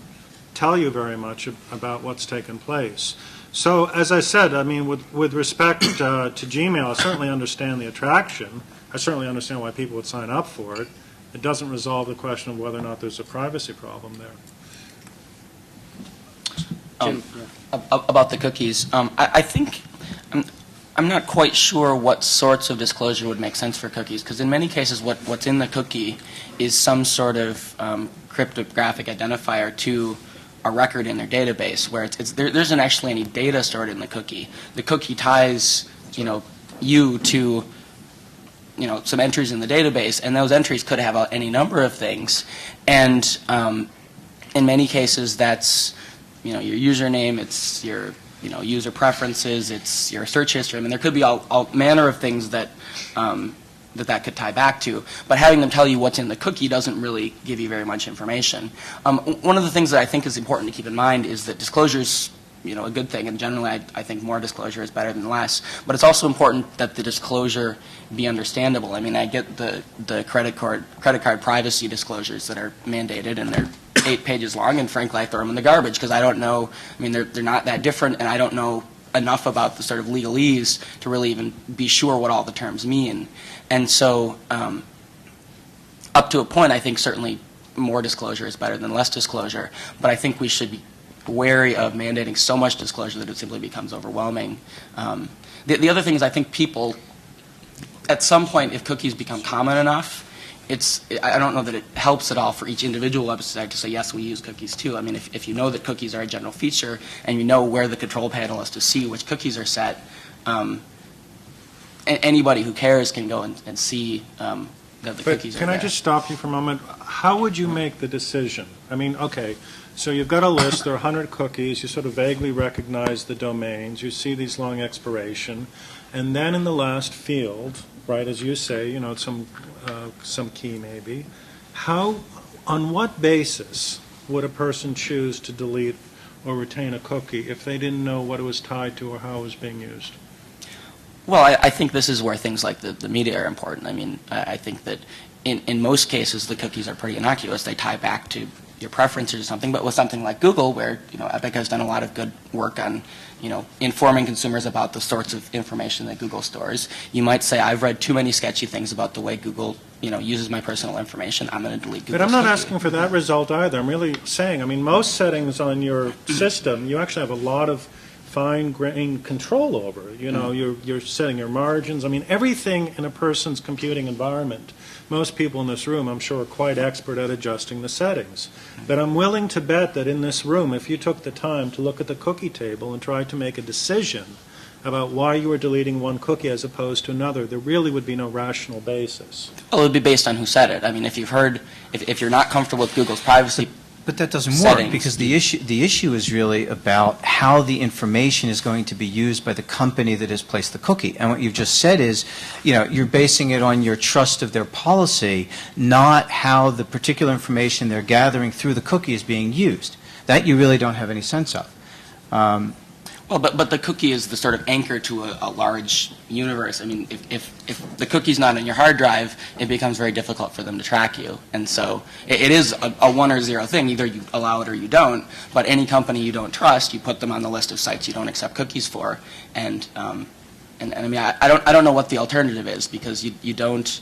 tell you very much about what's taken place. So, as I said, I mean, with respect to Gmail, I certainly understand the attraction. I certainly understand why people would sign up for it. It doesn't resolve the question of whether or not there's a privacy problem there. About the cookies, I think I'm not quite sure what sorts of disclosure would make sense for cookies, because in many cases what's in the cookie is some sort of cryptographic identifier to a record in their database, where there isn't actually any data stored in the cookie. The cookie ties you to some entries in the database, and those entries could have any number of things, and in many cases that's your username, it's your user preferences, it's your search history. I mean, there could be all manner of things that that could tie back to, but having them tell you what's in the cookie doesn't really give you very much information. One of the things that I think is important to keep in mind is that disclosure is a good thing, and generally I think more disclosure is better than less, but it's also important that the disclosure be understandable. I mean, I get the credit card privacy disclosures that are mandated, and they're 8 pages long, and frankly I throw them in the garbage because I don't know, I mean, they're not that different, and I don't know enough about the sort of legalese to really even be sure what all the terms mean. And so up to a point, I think certainly more disclosure is better than less disclosure, but I think we should be wary of mandating so much disclosure that it simply becomes overwhelming. The other thing is, I think people, at some point, if cookies become common enough, I don't know that it helps at all for each individual website to say, yes, we use cookies too. I mean, if you know that cookies are a general feature and you know where the control panel is to see which cookies are set, anybody who cares can go and see that the cookies are there. Can I just stop you for a moment? How would you make the decision? I mean, okay, so you've got a list, there are 100 cookies, you sort of vaguely recognize the domains, you see these long expiration, and then in the last field, right, as you say, some key maybe, on what basis would a person choose to delete or retain a cookie if they didn't know what it was tied to or how it was being used? Well, I think this is where things like the media are important. I mean, I think that in most cases the cookies are pretty innocuous. They tie back to your preferences or something, but with something like Google, where Epic has done a lot of good work on informing consumers about the sorts of information that Google stores, you might say, I've read too many sketchy things about the way Google uses my personal information. I'm going to delete Google. But I'm not asking for that result either. I'm really saying, I mean, most settings on your system, you actually have a lot of fine-grained control over. You're setting your margins. I mean, everything in a person's computing environment. Most people in this room, I'm sure, are quite expert at adjusting the settings. But I'm willing to bet that in this room, if you took the time to look at the cookie table and tried to make a decision about why you were deleting one cookie as opposed to another, there really would be no rational basis. Well, it would be based on who said it. I mean, if you're not comfortable with Google's privacy But that doesn't settings. work, because the issue is really about how the information is going to be used by the company that has placed the cookie. And what you've just said is, you're basing it on your trust of their policy, not how the particular information they're gathering through the cookie is being used. That you really don't have any sense of. Well, but the cookie is the sort of anchor to a large universe. I mean, if the cookie's not on your hard drive, it becomes very difficult for them to track you. And so it is a 1 or 0 thing. Either you allow it or you don't. But any company you don't trust, you put them on the list of sites you don't accept cookies for. And I mean, I don't know what the alternative is, because you don't.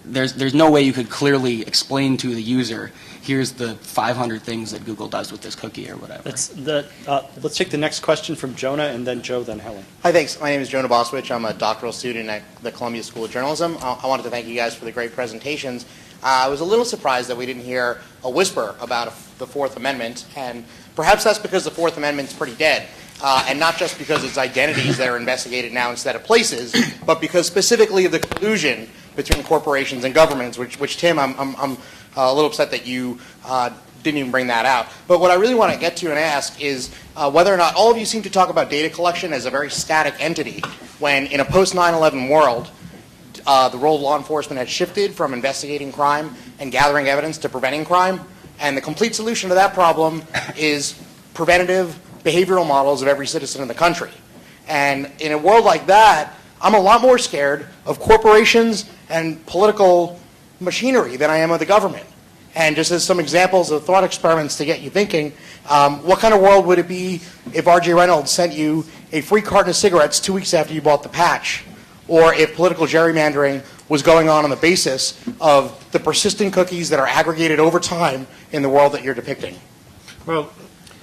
There's no way you could clearly explain to the user, here's the 500 things that Google does with this cookie or whatever. Let's take the next question from Jonah, and then Joe, then Helen. Hi, thanks. My name is Jonah Boswich. I'm a doctoral student at the Columbia School of Journalism. I wanted to thank you guys for the great presentations. I was a little surprised that we didn't hear a whisper about the Fourth Amendment, and perhaps that's because the Fourth Amendment's pretty dead. And not just because it's identities that are investigated now instead of places, but because specifically of the collusion between corporations and governments, which Tim, I'm a little upset that you didn't even bring that out. But what I really want to get to and ask is whether or not all of you seem to talk about data collection as a very static entity, when in a post-9/11 world, the role of law enforcement has shifted from investigating crime and gathering evidence to preventing crime, and the complete solution to that problem is preventative behavioral models of every citizen in the country. And in a world like that, I'm a lot more scared of corporations and political machinery than I am of the government. And just as some examples of thought experiments to get you thinking, what kind of world would it be if R.J. Reynolds sent you a free carton of cigarettes 2 weeks after you bought the patch? Or if political gerrymandering was going on the basis of the persistent cookies that are aggregated over time in the world that you're depicting? Well,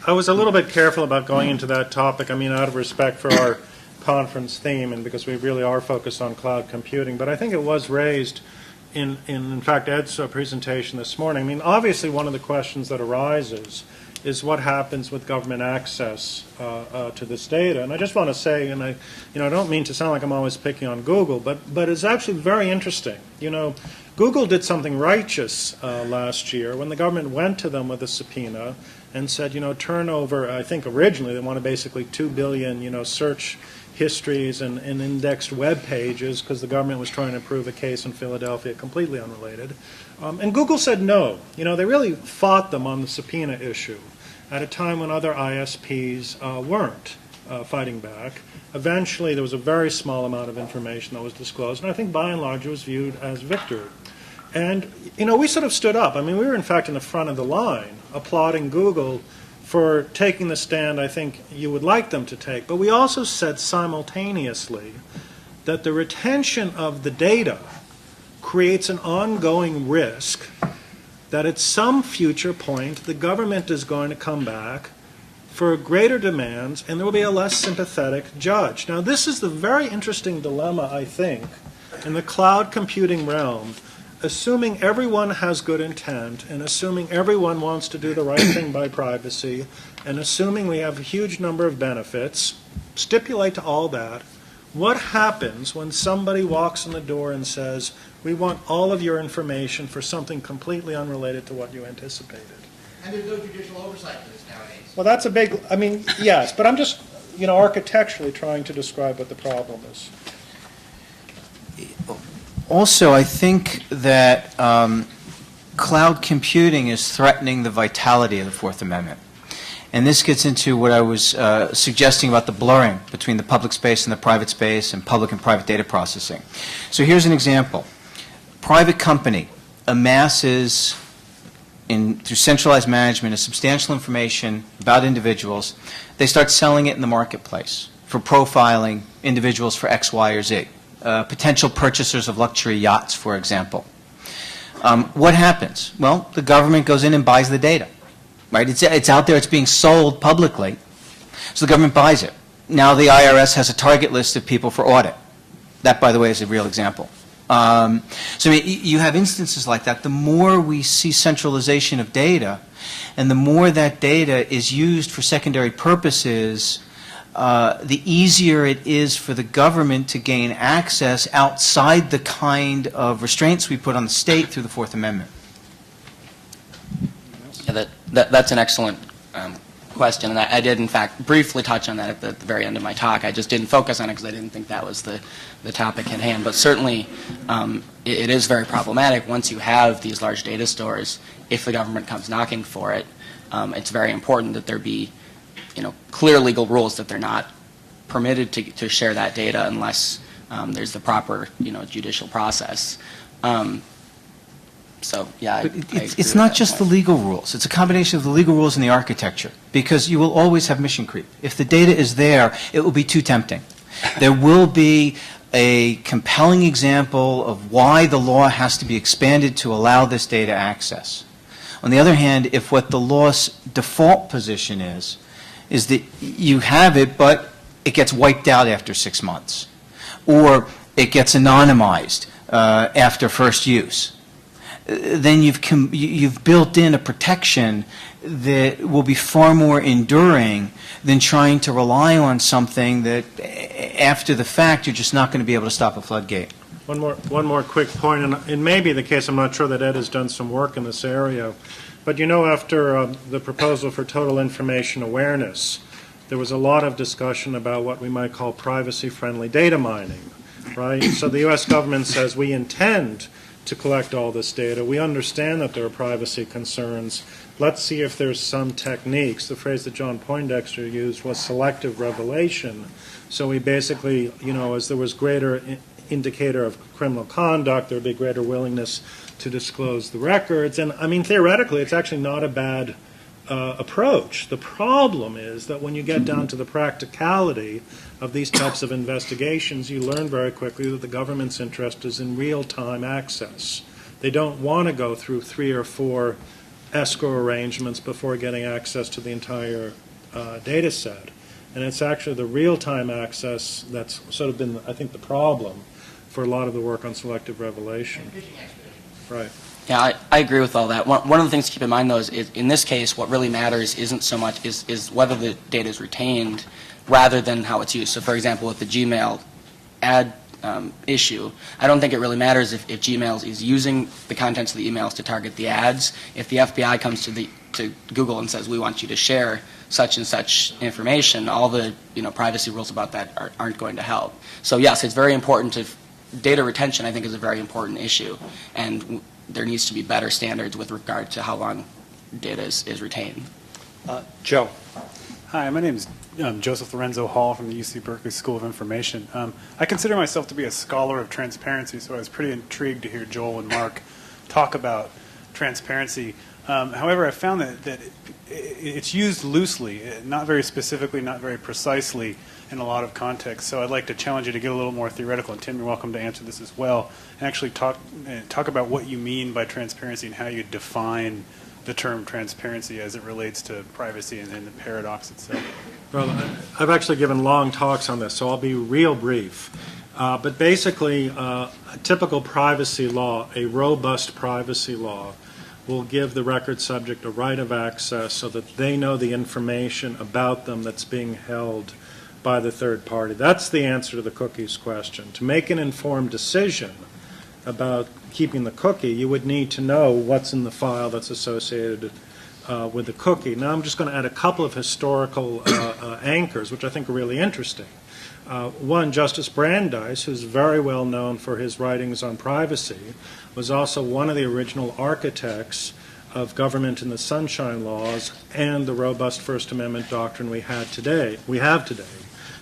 I was a little bit careful about going into that topic, out of respect for our conference theme and because we really are focused on cloud computing. But I think it was raised in fact, Ed's presentation this morning. Obviously one of the questions that arises is what happens with government access to this data. And I just want to say, and I don't mean to sound like I'm always picking on Google, but it's actually very interesting. Google did something righteous last year when the government went to them with a subpoena and said, turn over, I think originally they wanted basically 2 billion, search histories and indexed web pages because the government was trying to prove a case in Philadelphia, completely unrelated. And Google said no. They really fought them on the subpoena issue at a time when other ISPs weren't fighting back. Eventually, there was a very small amount of information that was disclosed, and I think by and large it was viewed as victory. And, we sort of stood up. We were in fact in the front of the line applauding Google for taking the stand I think you would like them to take. But we also said simultaneously that the retention of the data creates an ongoing risk that at some future point the government is going to come back for greater demands and there will be a less sympathetic judge. Now this is the very interesting dilemma, I think, in the cloud computing realm. Assuming everyone has good intent and assuming everyone wants to do the right thing by privacy and assuming we have a huge number of benefits, stipulate to all that, what happens when somebody walks in the door and says, we want all of your information for something completely unrelated to what you anticipated? And there's no judicial oversight for this nowadays. Well, that's a big, yes, but I'm just, architecturally trying to describe what the problem is. Also, I think that cloud computing is threatening the vitality of the Fourth Amendment. And this gets into what I was suggesting about the blurring between the public space and the private space and public and private data processing. So here's an example. Private company amasses, through centralized management, a substantial information about individuals. They start selling it in the marketplace for profiling individuals for X, Y, or Z. Potential purchasers of luxury yachts, for example. What happens? Well, the government goes in and buys the data. Right? It's out there. It's being sold publicly. So the government buys it. Now the IRS has a target list of people for audit. That, by the way, is a real example. So you have instances like that. The more we see centralization of data, and the more that data is used for secondary purposes, the easier it is for the government to gain access outside the kind of restraints we put on the state through the Fourth Amendment. Yeah, that's an excellent question, and I did, in fact, briefly touch on that at the very end of my talk. I just didn't focus on it because I didn't think that was the topic at hand. But certainly, it is very problematic once you have these large data stores. If the government comes knocking for it, it's very important that there be, clear legal rules that they're not permitted to share that data unless there's the proper, judicial process. So, yeah, it's not just the legal rules. It's a combination of the legal rules and the architecture, because you will always have mission creep. If the data is there, it will be too tempting. There will be a compelling example of why the law has to be expanded to allow this data access. On the other hand, if what the law's default position is that you have it, but it gets wiped out after 6 months, or it gets anonymized after first use, then you've built in a protection that will be far more enduring than trying to rely on something that, after the fact, you're just not going to be able to stop a floodgate. One more quick point, and it may be the case, I'm not sure that Ed has done some work in this area, but after the proposal for total information awareness, there was a lot of discussion about what we might call privacy-friendly data mining, right? So the U.S. government says we intend to collect all this data. We understand that there are privacy concerns. Let's see if there's some techniques. The phrase that John Poindexter used was selective revelation. So we basically, as there was greater indicator of criminal conduct, there would be greater willingness to disclose the records. And, theoretically, it's actually not a bad approach. The problem is that when you get down to the practicality of these types of investigations, you learn very quickly that the government's interest is in real-time access. They don't want to go through 3 or 4 escrow arrangements before getting access to the entire data set. And it's actually the real-time access that's sort of been, I think, the problem for a lot of the work on selective revelation. Right. Yeah, I agree with all that. One of the things to keep in mind, though, is in this case, what really matters isn't so much is whether the data is retained rather than how it's used. So, for example, with the Gmail ad issue, I don't think it really matters if Gmail is using the contents of the emails to target the ads. If the FBI comes to Google and says, we want you to share such and such information, all the privacy rules about that aren't going to help. So, yes, it's very important to data retention, I think, is a very important issue, and there needs to be better standards with regard to how long data is retained. Joe. Hi, my name is Joseph Lorenzo Hall from the UC Berkeley School of Information. I consider myself to be a scholar of transparency, so I was pretty intrigued to hear Joel and Marc talk about transparency. However, I found that it's used loosely, not very specifically, not very precisely in a lot of contexts. So I'd like to challenge you to get a little more theoretical, and Tim, you're welcome to answer this as well, and actually talk about what you mean by transparency and how you define the term transparency as it relates to privacy and the paradox itself. Well, I've actually given long talks on this, so I'll be real brief. But basically, a typical privacy law, a robust privacy law, will give the record subject a right of access so that they know the information about them that's being held by the third party. That's the answer to the cookies question. To make an informed decision about keeping the cookie, you would need to know what's in the file that's associated with the cookie. Now I'm just going to add a couple of historical anchors, which I think are really interesting. One, Justice Brandeis, who's very well known for his writings on privacy, was also one of the original architects of government and the Sunshine Laws and the robust First Amendment doctrine we have today.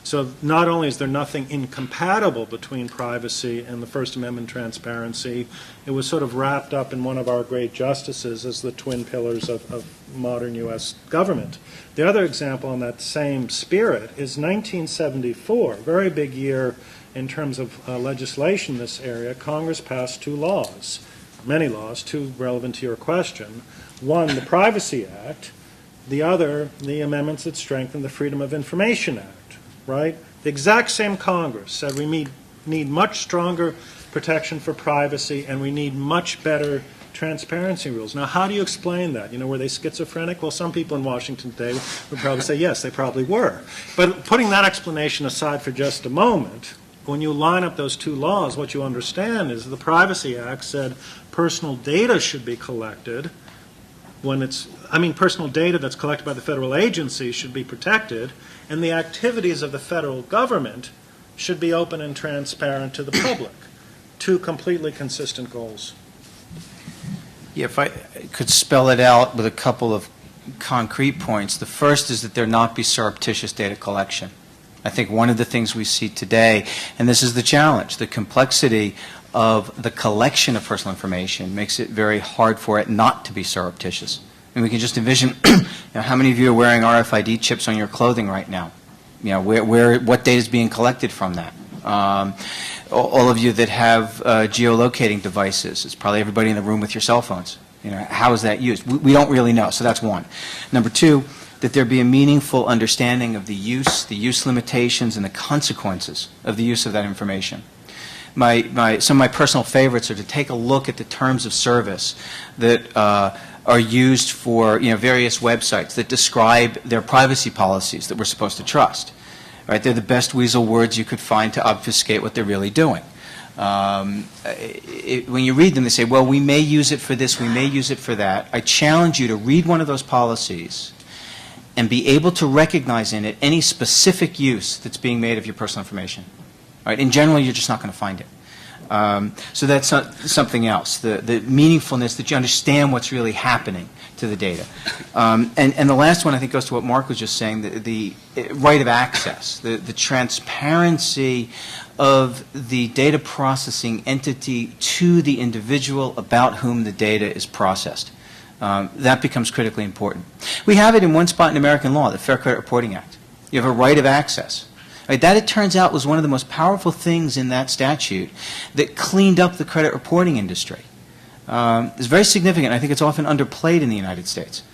So not only is there nothing incompatible between privacy and the First Amendment transparency, it was sort of wrapped up in one of our great justices as the twin pillars of modern U.S. government. The other example in that same spirit is 1974, a very big year in terms of legislation in this area. Congress passed 2 laws, many laws, 2 relevant to your question. One, the Privacy Act. The other, the amendments that strengthen the Freedom of Information Act. Right? The exact same Congress said we need much stronger protection for privacy and we need much better transparency rules. Now, how do you explain that? Were they schizophrenic? Well, some people in Washington today would probably say, yes, they probably were. But putting that explanation aside for just a moment, when you line up those two laws, what you understand is the Privacy Act said personal data should be collected personal data that's collected by the federal agency should be protected, and the activities of the federal government should be open and transparent to the public. Two completely consistent goals. Yeah, if I could spell it out with a couple of concrete points. The first is that there not be surreptitious data collection. I think one of the things we see today, and this is the challenge, the complexity of the collection of personal information makes it very hard for it not to be surreptitious. And we can just envision how many of you are wearing RFID chips on your clothing right now? What data is being collected from that? All of you that have geolocating devices, it's probably everybody in the room with your cell phones. How is that used? We don't really know, so that's one. Number two, that there be a meaningful understanding of the use limitations, and the consequences of the use of that information. Some of my personal favorites are to take a look at the terms of service that are used for various websites that describe their privacy policies that we're supposed to trust. Right? They're the best weasel words you could find to obfuscate what they're really doing. When you read them, they say, well, we may use it for this, we may use it for that. I challenge you to read one of those policies and be able to recognize in it any specific use that's being made of your personal information. Right? In general, you're just not going to find it. So that's something else, the meaningfulness that you understand what's really happening to the data. And the last one, I think, goes to what Marc was just saying, the right of access, the transparency of the data processing entity to the individual about whom the data is processed. That becomes critically important. We have it in one spot in American law, the Fair Credit Reporting Act. You have a right of access. Right, that, it turns out, was one of the most powerful things in that statute that cleaned up the credit reporting industry. It's very significant. I think it's often underplayed in the United States.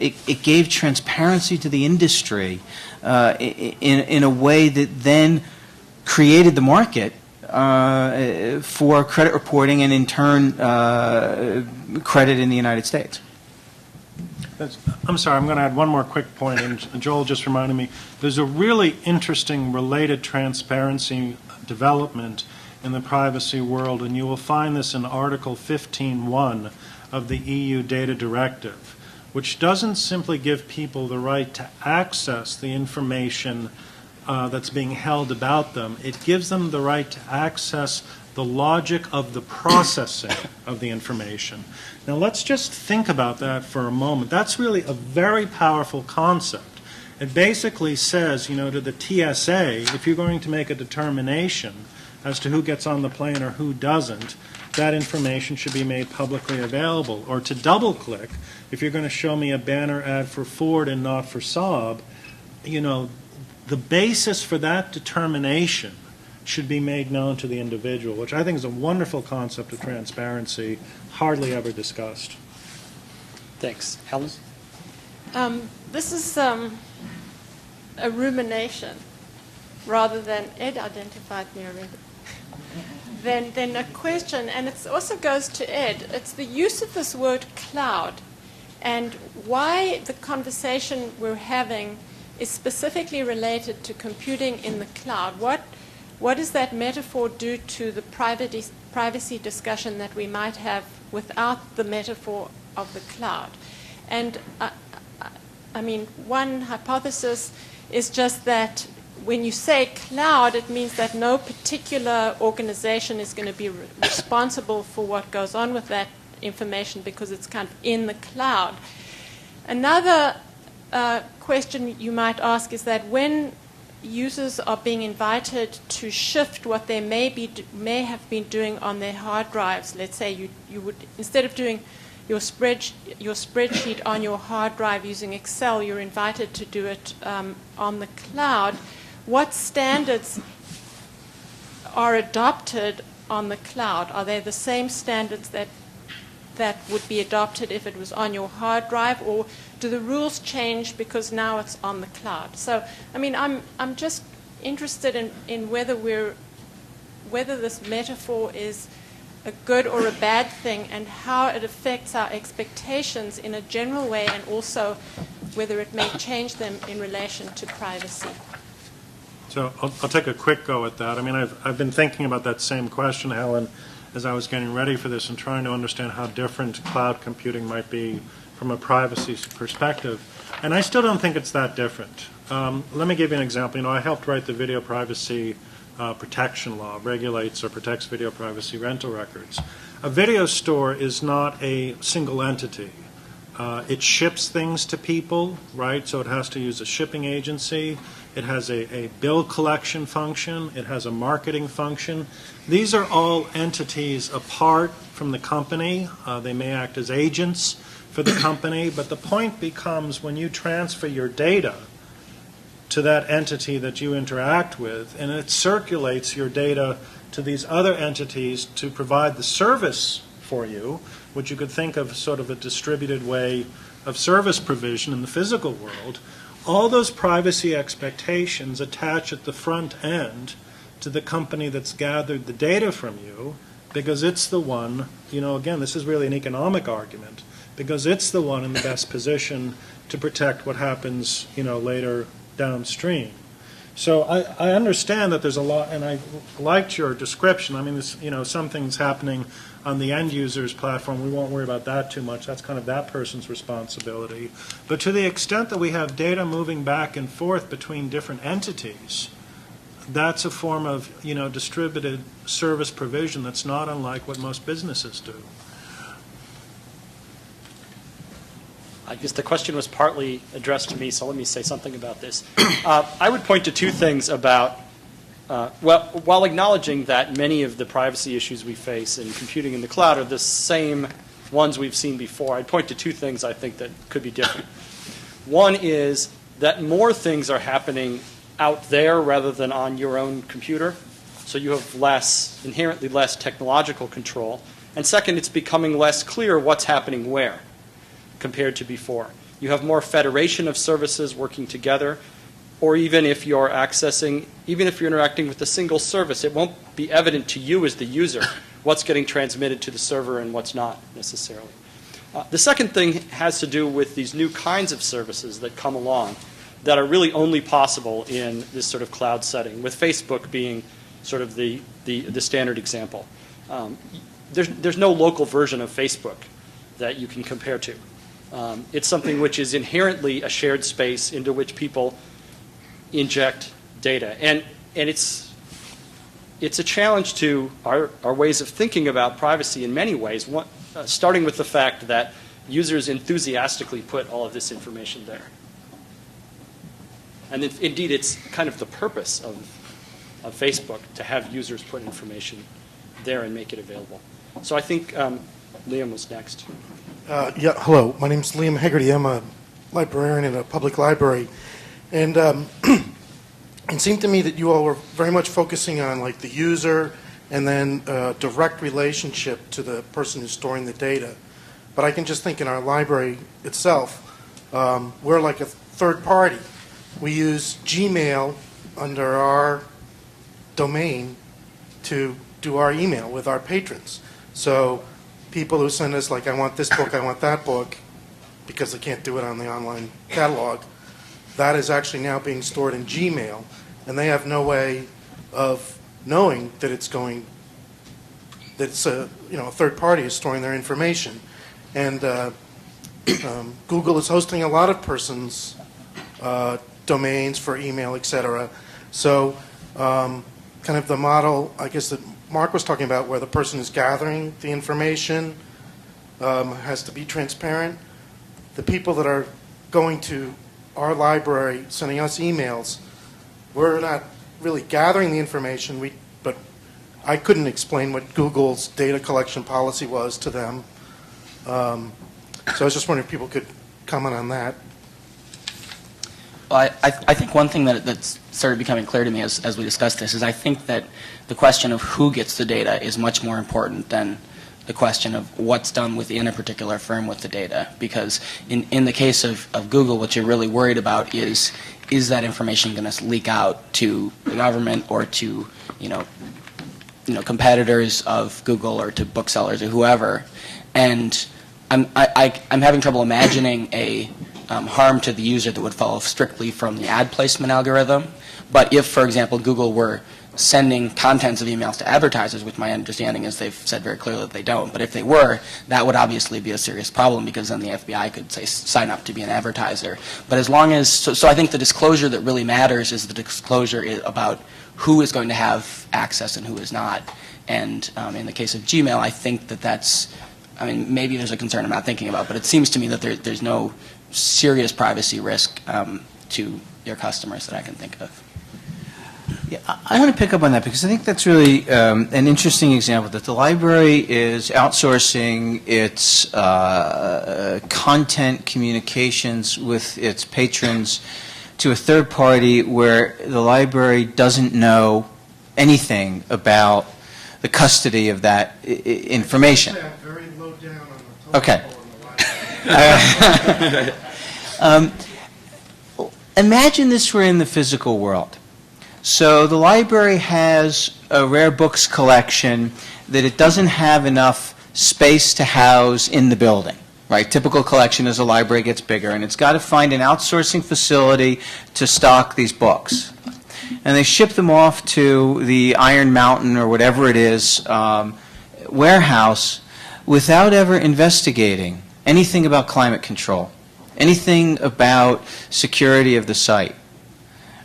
It gave transparency to the industry in a way that then created the market for credit reporting and, in turn, credit in the United States. I'm sorry, I'm going to add one more quick point, and Joel just reminded me. There's a really interesting related transparency development in the privacy world, and you will find this in Article 15.1 of the EU Data Directive, which doesn't simply give people the right to access the information that's being held about them. It gives them the right to access the logic of the processing of the information. Now, let's just think about that for a moment. That's really a very powerful concept. It basically says, to the TSA, if you're going to make a determination as to who gets on the plane or who doesn't, that information should be made publicly available. Or to double-click, if you're going to show me a banner ad for Ford and not for Saab, the basis for that determination should be made known to the individual, which I think is a wonderful concept of transparency, hardly ever discussed. Thanks. Helen? This is a rumination rather than Ed identified me already. Then a question, and it also goes to Ed. It's the use of this word cloud and why the conversation we're having is specifically related to computing in the cloud. What does that metaphor do to the privacy discussion that we might have without the metaphor of the cloud? And one hypothesis is just that when you say cloud, it means that no particular organization is going to be responsible for what goes on with that information because it's kind of in the cloud. Another question you might ask is that when users are being invited to shift what they may have been doing on their hard drives. Let's say you would, instead of doing your spreadsheet on your hard drive using Excel, you're invited to do it on the cloud. What standards are adopted on the cloud? Are they the same standards that would be adopted if it was on your hard drive, or do the rules change because now it's on the cloud? So, I'm just interested in whether this metaphor is a good or a bad thing, and how it affects our expectations in a general way, and also whether it may change them in relation to privacy. So I'll take a quick go at that. I mean, I've been thinking about that same question, Helen, as I was getting ready for this and trying to understand how different cloud computing might be from a privacy perspective. And I still don't think it's that different. Let me give you an example. You know, I helped write the video privacy protection law, regulates or protects video privacy rental records. A video store is not a single entity. It ships things to people, right? So it has to use a shipping agency. It has a bill collection function. It has a marketing function. These are all entities apart from the company. They may act as agents for the company, but the point becomes when you transfer your data to that entity that you interact with, and it circulates your data to these other entities to provide the service for you, which you could think of sort of a distributed way of service provision in the physical world, all those privacy expectations attach at the front end to the company that's gathered the data from you, because it's the one, you know, again, this is really an economic argument, because it's the one in the best position to protect what happens, you know, later downstream. So I understand that there's a lot, and I liked your description. I mean, this, you know, something's happening on the end user's platform. We won't worry about that too much. That's kind of that person's responsibility. But to the extent that we have data moving back and forth between different entities, that's a form of, you know, distributed service provision that's not unlike what most businesses do. I guess the question was partly addressed to me, so let me say something about this. I would point to two things about, well, while acknowledging that many of the privacy issues we face in computing in the cloud are the same ones we've seen before, I'd point to two things I think that could be different. One is that more things are happening out there rather than on your own computer, so you have inherently less technological control. And second, it's becoming less clear what's happening where compared to before. You have more federation of services working together, or even if you're interacting with a single service, it won't be evident to you as the user what's getting transmitted to the server and what's not necessarily. The second thing has to do with these new kinds of services that come along that are really only possible in this sort of cloud setting, with Facebook being sort of the standard example. There's no local version of Facebook that you can compare to. It's something which is inherently a shared space into which people inject data. And it's a challenge to our ways of thinking about privacy in many ways, starting with the fact that users enthusiastically put all of this information there. And indeed, it's kind of the purpose of Facebook to have users put information there and make it available. So I think Liam was next. Yeah, hello. My name's Liam Hegarty. I'm a librarian in a public library. And it seemed to me that you all were very much focusing on like the user and then direct relationship to the person who's storing the data. But I can just think in our library itself, we're like a third party. We use Gmail under our domain to do our email with our patrons. So people who send us, like, I want this book, I want that book, because they can't do it on the online catalog, that is actually now being stored in Gmail, and they have no way of knowing that it's going, that it's a third party is storing their information. And Google is hosting a lot of persons' domains for email, etc. So kind of the model, I guess, that Marc was talking about, where the person is gathering the information has to be transparent. The people that are going to our library, sending us emails, we're not really gathering the information, but I couldn't explain what Google's data collection policy was to them. So I was just wondering if people could comment on that. Well, I think one thing that's started becoming clear to me as we discussed this is I think that the question of who gets the data is much more important than the question of what's done within a particular firm with the data. Because in the case of Google, what you're really worried about is that information going to leak out to the government or to, competitors of Google or to booksellers or whoever, and I'm having trouble imagining a harm to the user that would follow strictly from the ad placement algorithm. But if, for example, Google were sending contents of emails to advertisers, which my understanding is they've said very clearly that they don't, but if they were, that would obviously be a serious problem because then the FBI could say sign up to be an advertiser. But as long as, so I think the disclosure that really matters is the disclosure about who is going to have access and who is not. And in the case of Gmail, I think that's, maybe there's a concern I'm not thinking about, but it seems to me that there's no serious privacy risk to your customers that I can think of. Yeah, I want to pick up on that because I think that's really an interesting example that the library is outsourcing its content communications with its patrons to a third party where the library doesn't know anything about the custody of that information. I'm very low down on the Okay. Imagine this were in the physical world. So the library has a rare books collection that it doesn't have enough space to house in the building. Right? Typical collection as a library gets bigger, and it's got to find an outsourcing facility to stock these books. And they ship them off to the Iron Mountain or whatever it is warehouse without ever investigating anything about climate control, anything about security of the site.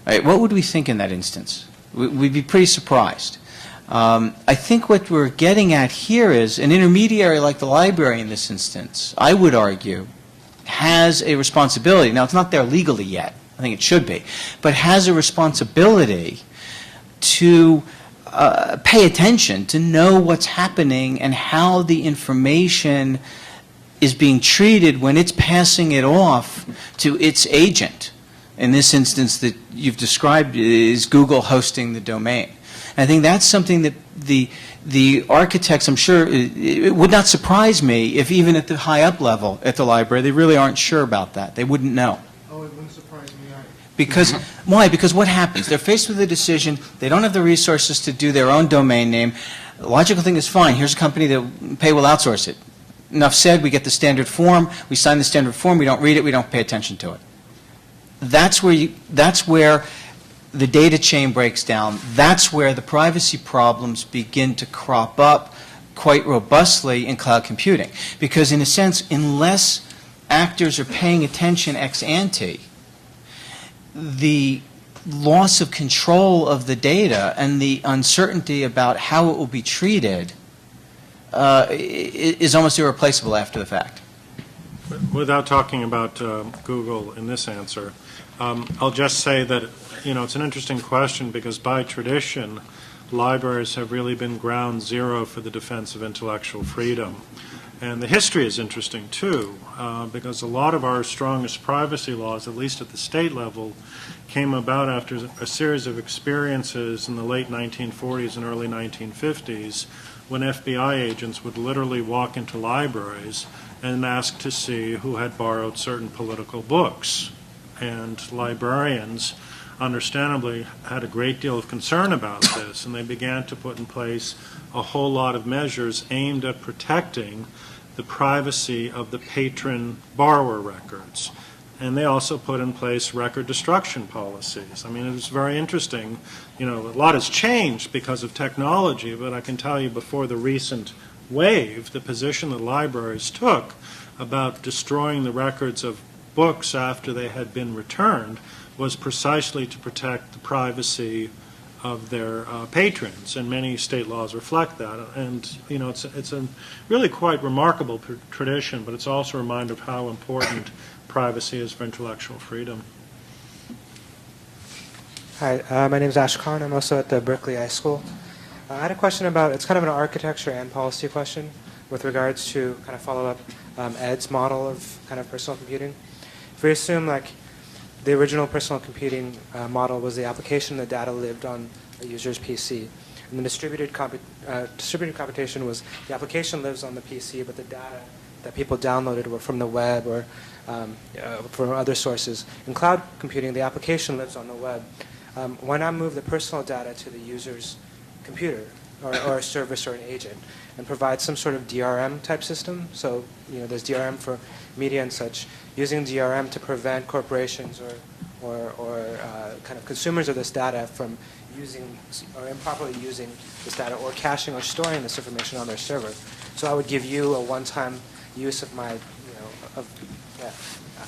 Right, what would we think in that instance? We'd be pretty surprised. I think what we're getting at here is an intermediary like the library in this instance, I would argue, has a responsibility. Now, it's not there legally yet. I think it should be. But has a responsibility to pay attention, to know what's happening and how the information is being treated when it's passing it off to its agent. In this instance that you've described is Google hosting the domain. And I think that's something that the architects, I'm sure, it would not surprise me if even at the high up level at the library, they really aren't sure about that. They wouldn't know. Oh, it wouldn't surprise me either. Because, why? Because what happens? They're faced with a decision. They don't have the resources to do their own domain name. The logical thing is fine. Here's a company that will outsource it. Enough said, we get the standard form. We sign the standard form. We don't read it. We don't pay attention to it. That's where the data chain breaks down. That's where the privacy problems begin to crop up quite robustly in cloud computing. Because in a sense, unless actors are paying attention ex ante, the loss of control of the data and the uncertainty about how it will be treated is almost irreplaceable after the fact. Without talking about Google in this answer, I'll just say that, it's an interesting question because by tradition, libraries have really been ground zero for the defense of intellectual freedom. And the history is interesting, too, because a lot of our strongest privacy laws, at least at the state level, came about after a series of experiences in the late 1940s and early 1950s when FBI agents would literally walk into libraries and ask to see who had borrowed certain political books. And librarians, understandably, had a great deal of concern about this, and they began to put in place a whole lot of measures aimed at protecting the privacy of the patron borrower records. And they also put in place record destruction policies. I mean, it was very interesting. A lot has changed because of technology, but I can tell you before the recent wave, the position that libraries took about destroying the records of books after they had been returned was precisely to protect the privacy of their patrons, and many state laws reflect that. And it's a really quite remarkable tradition, but it's also a reminder of how important privacy is for intellectual freedom. Hi, my name is Ash Khan. I'm also at the Berkeley High School. I had a question about, it's kind of an architecture and policy question with regards to kind of follow up Ed's model of kind of personal computing. If we assume like the original personal computing model was the application, the data lived on a user's PC, and the distributed computation was the application lives on the PC, but the data that people downloaded were from the web or from other sources. In cloud computing, the application lives on the web. Why not move the personal data to the user's computer or a service or an agent, and provide some sort of DRM type system. So, there's DRM for media and such, using DRM to prevent corporations or kind of consumers of this data from using or improperly using this data or caching or storing this information on their server. So I would give you a one-time use of my,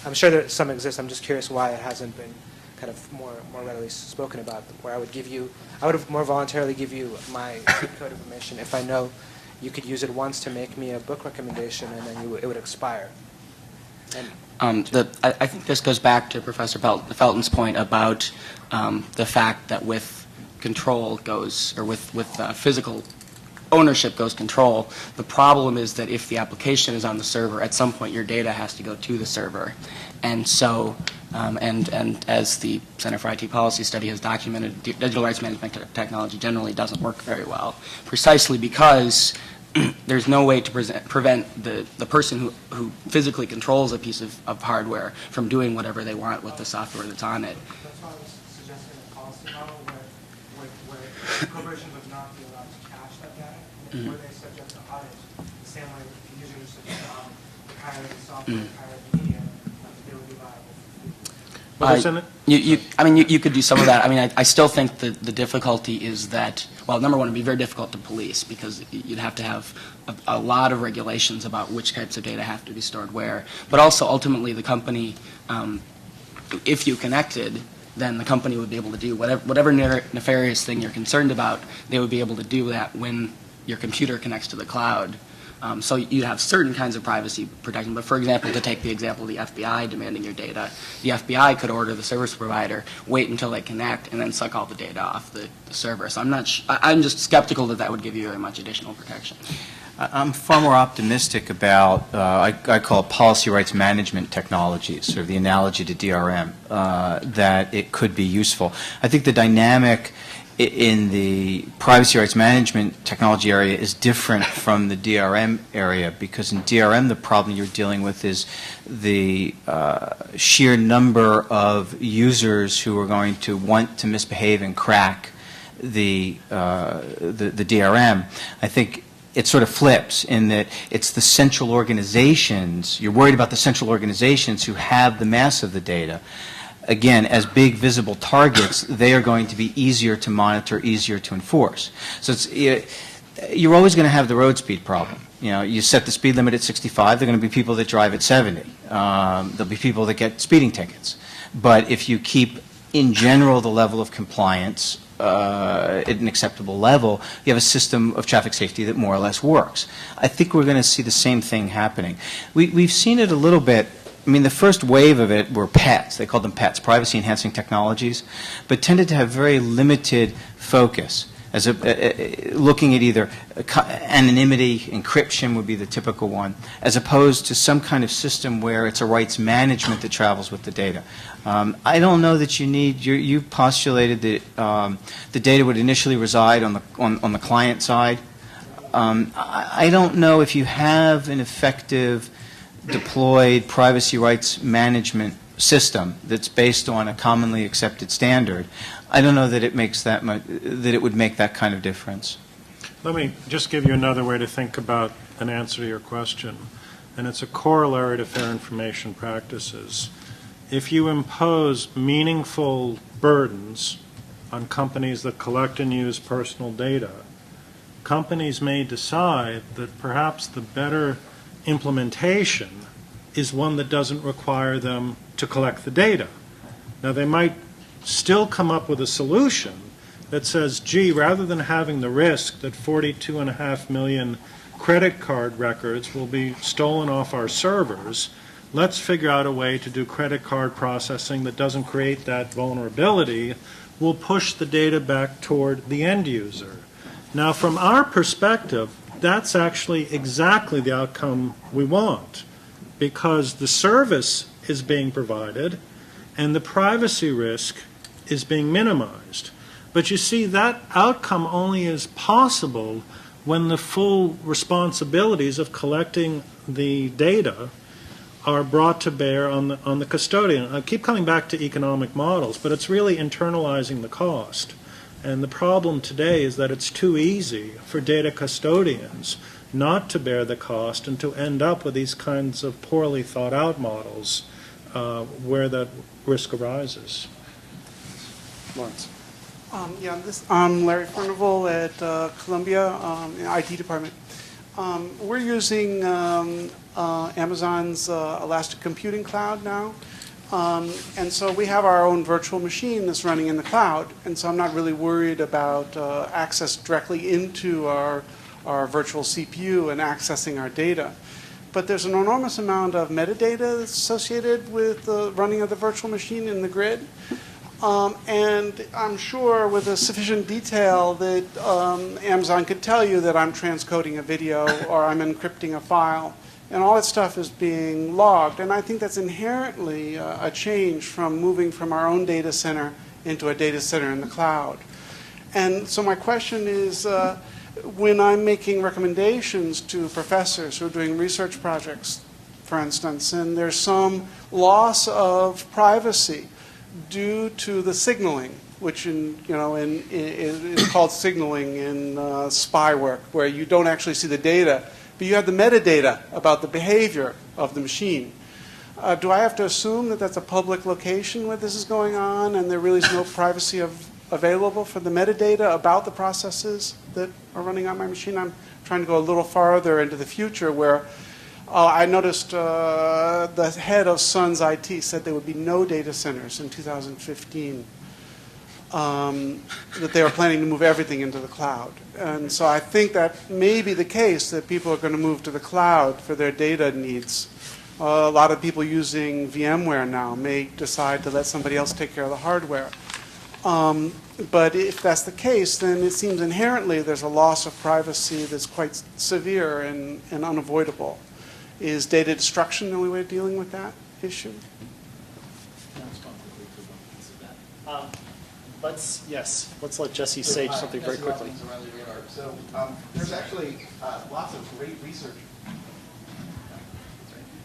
I'm sure that some exist. I'm just curious why it hasn't been kind of more readily spoken about, where I would more voluntarily give you my code information if I know you could use it once to make me a book recommendation, and then it would expire. I think this goes back to Professor Felten's point about the fact that with control goes, or with physical ownership goes control. The problem is that if the application is on the server, at some point your data has to go to the server. And so, and as the Center for IT Policy Study has documented, digital rights management technology generally doesn't work very well, precisely because there's no way to prevent the person who physically controls a piece of hardware from doing whatever they want with the software that's on it. That's why I was suggesting a policy model where corporations would not be allowed to cache that data, where they subject to audit, the same way users are subject to audit, the pirated software, pirated media, they would be liable. You could do some of that. I mean, I still think that the difficulty is that, well, number one, it would be very difficult to police because you'd have to have a lot of regulations about which types of data have to be stored where. But also, ultimately, the company, if you connected, then the company would be able to do whatever nefarious thing you're concerned about, they would be able to do that when your computer connects to the cloud. So you'd have certain kinds of privacy protection. But for example, to take the example of the FBI demanding your data, the FBI could order the service provider, wait until they connect, and then suck all the data off the server. So I'm just skeptical that would give you very much additional protection. I'm far more optimistic about, I call it policy rights management technologies, sort of the analogy to DRM, that it could be useful. I think the dynamic in the privacy rights management technology area is different from the DRM area, because in DRM the problem you're dealing with is the sheer number of users who are going to want to misbehave and crack the DRM. I think it sort of flips in that it's the central organizations, you're worried about the central organizations who have the mass of the data. Again, as big visible targets, they are going to be easier to monitor, easier to enforce. So you're always going to have the road speed problem. You set the speed limit at 65, there are going to be people that drive at 70. There'll be people that get speeding tickets. But if you keep, in general, the level of compliance at an acceptable level, you have a system of traffic safety that more or less works. I think we're going to see the same thing happening. We've seen it a little bit. I mean, the first wave of it were PETs. They called them PETs, privacy-enhancing technologies, but tended to have very limited focus. As looking at either anonymity, encryption would be the typical one, as opposed to some kind of system where it's a rights management that travels with the data. I don't know that you need. You postulated that the data would initially reside on the client side. I don't know if you have an effective deployed privacy rights management system that's based on a commonly accepted standard. I don't know that it makes that would make that kind of difference. Let me just give you another way to think about an answer to your question, and it's a corollary to fair information practices. If you impose meaningful burdens on companies that collect and use personal data, companies may decide that perhaps the better implementation is one that doesn't require them to collect the data. Now, they might still come up with a solution that says, gee, rather than having the risk that 42.5 million credit card records will be stolen off our servers, let's figure out a way to do credit card processing that doesn't create that vulnerability. We'll push the data back toward the end user. Now, from our perspective, that's actually exactly the outcome we want, because the service is being provided and the privacy risk is being minimized. But you see, that outcome only is possible when the full responsibilities of collecting the data are brought to bear on the custodian. I keep coming back to economic models, but it's really internalizing the cost. And the problem today is that it's too easy for data custodians not to bear the cost and to end up with these kinds of poorly thought out models where that risk arises. Lawrence. I'm Larry Furnival at Columbia in the IT department. We're using Amazon's Elastic Computing Cloud now. And so we have our own virtual machine that's running in the cloud. And so I'm not really worried about access directly into our virtual CPU and accessing our data. But there's an enormous amount of metadata that's associated with the running of the virtual machine in the grid. And I'm sure with a sufficient detail that Amazon could tell you that I'm transcoding a video or I'm encrypting a file. And all that stuff is being logged. And I think that's inherently a change from moving from our own data center into a data center in the cloud. And so my question is, when I'm making recommendations to professors who are doing research projects, for instance, and there's some loss of privacy due to the signaling, which is called signaling in spy work, where you don't actually see the data, but you have the metadata about the behavior of the machine. Do I have to assume that that's a public location where this is going on and there really is no privacy available for the metadata about the processes that are running on my machine? I'm trying to go a little farther into the future where I noticed the head of Sun's IT said there would be no data centers in 2015, that they were planning to move everything into the cloud. And so I think that may be the case, that people are going to move to the cloud for their data needs. A lot of people using VMware now may decide to let somebody else take care of the hardware. But if that's the case, then it seems inherently there's a loss of privacy that's quite severe and unavoidable. Is data destruction the only way of dealing with that issue? Let's let Jesse say something very quickly. So there's actually lots of great research.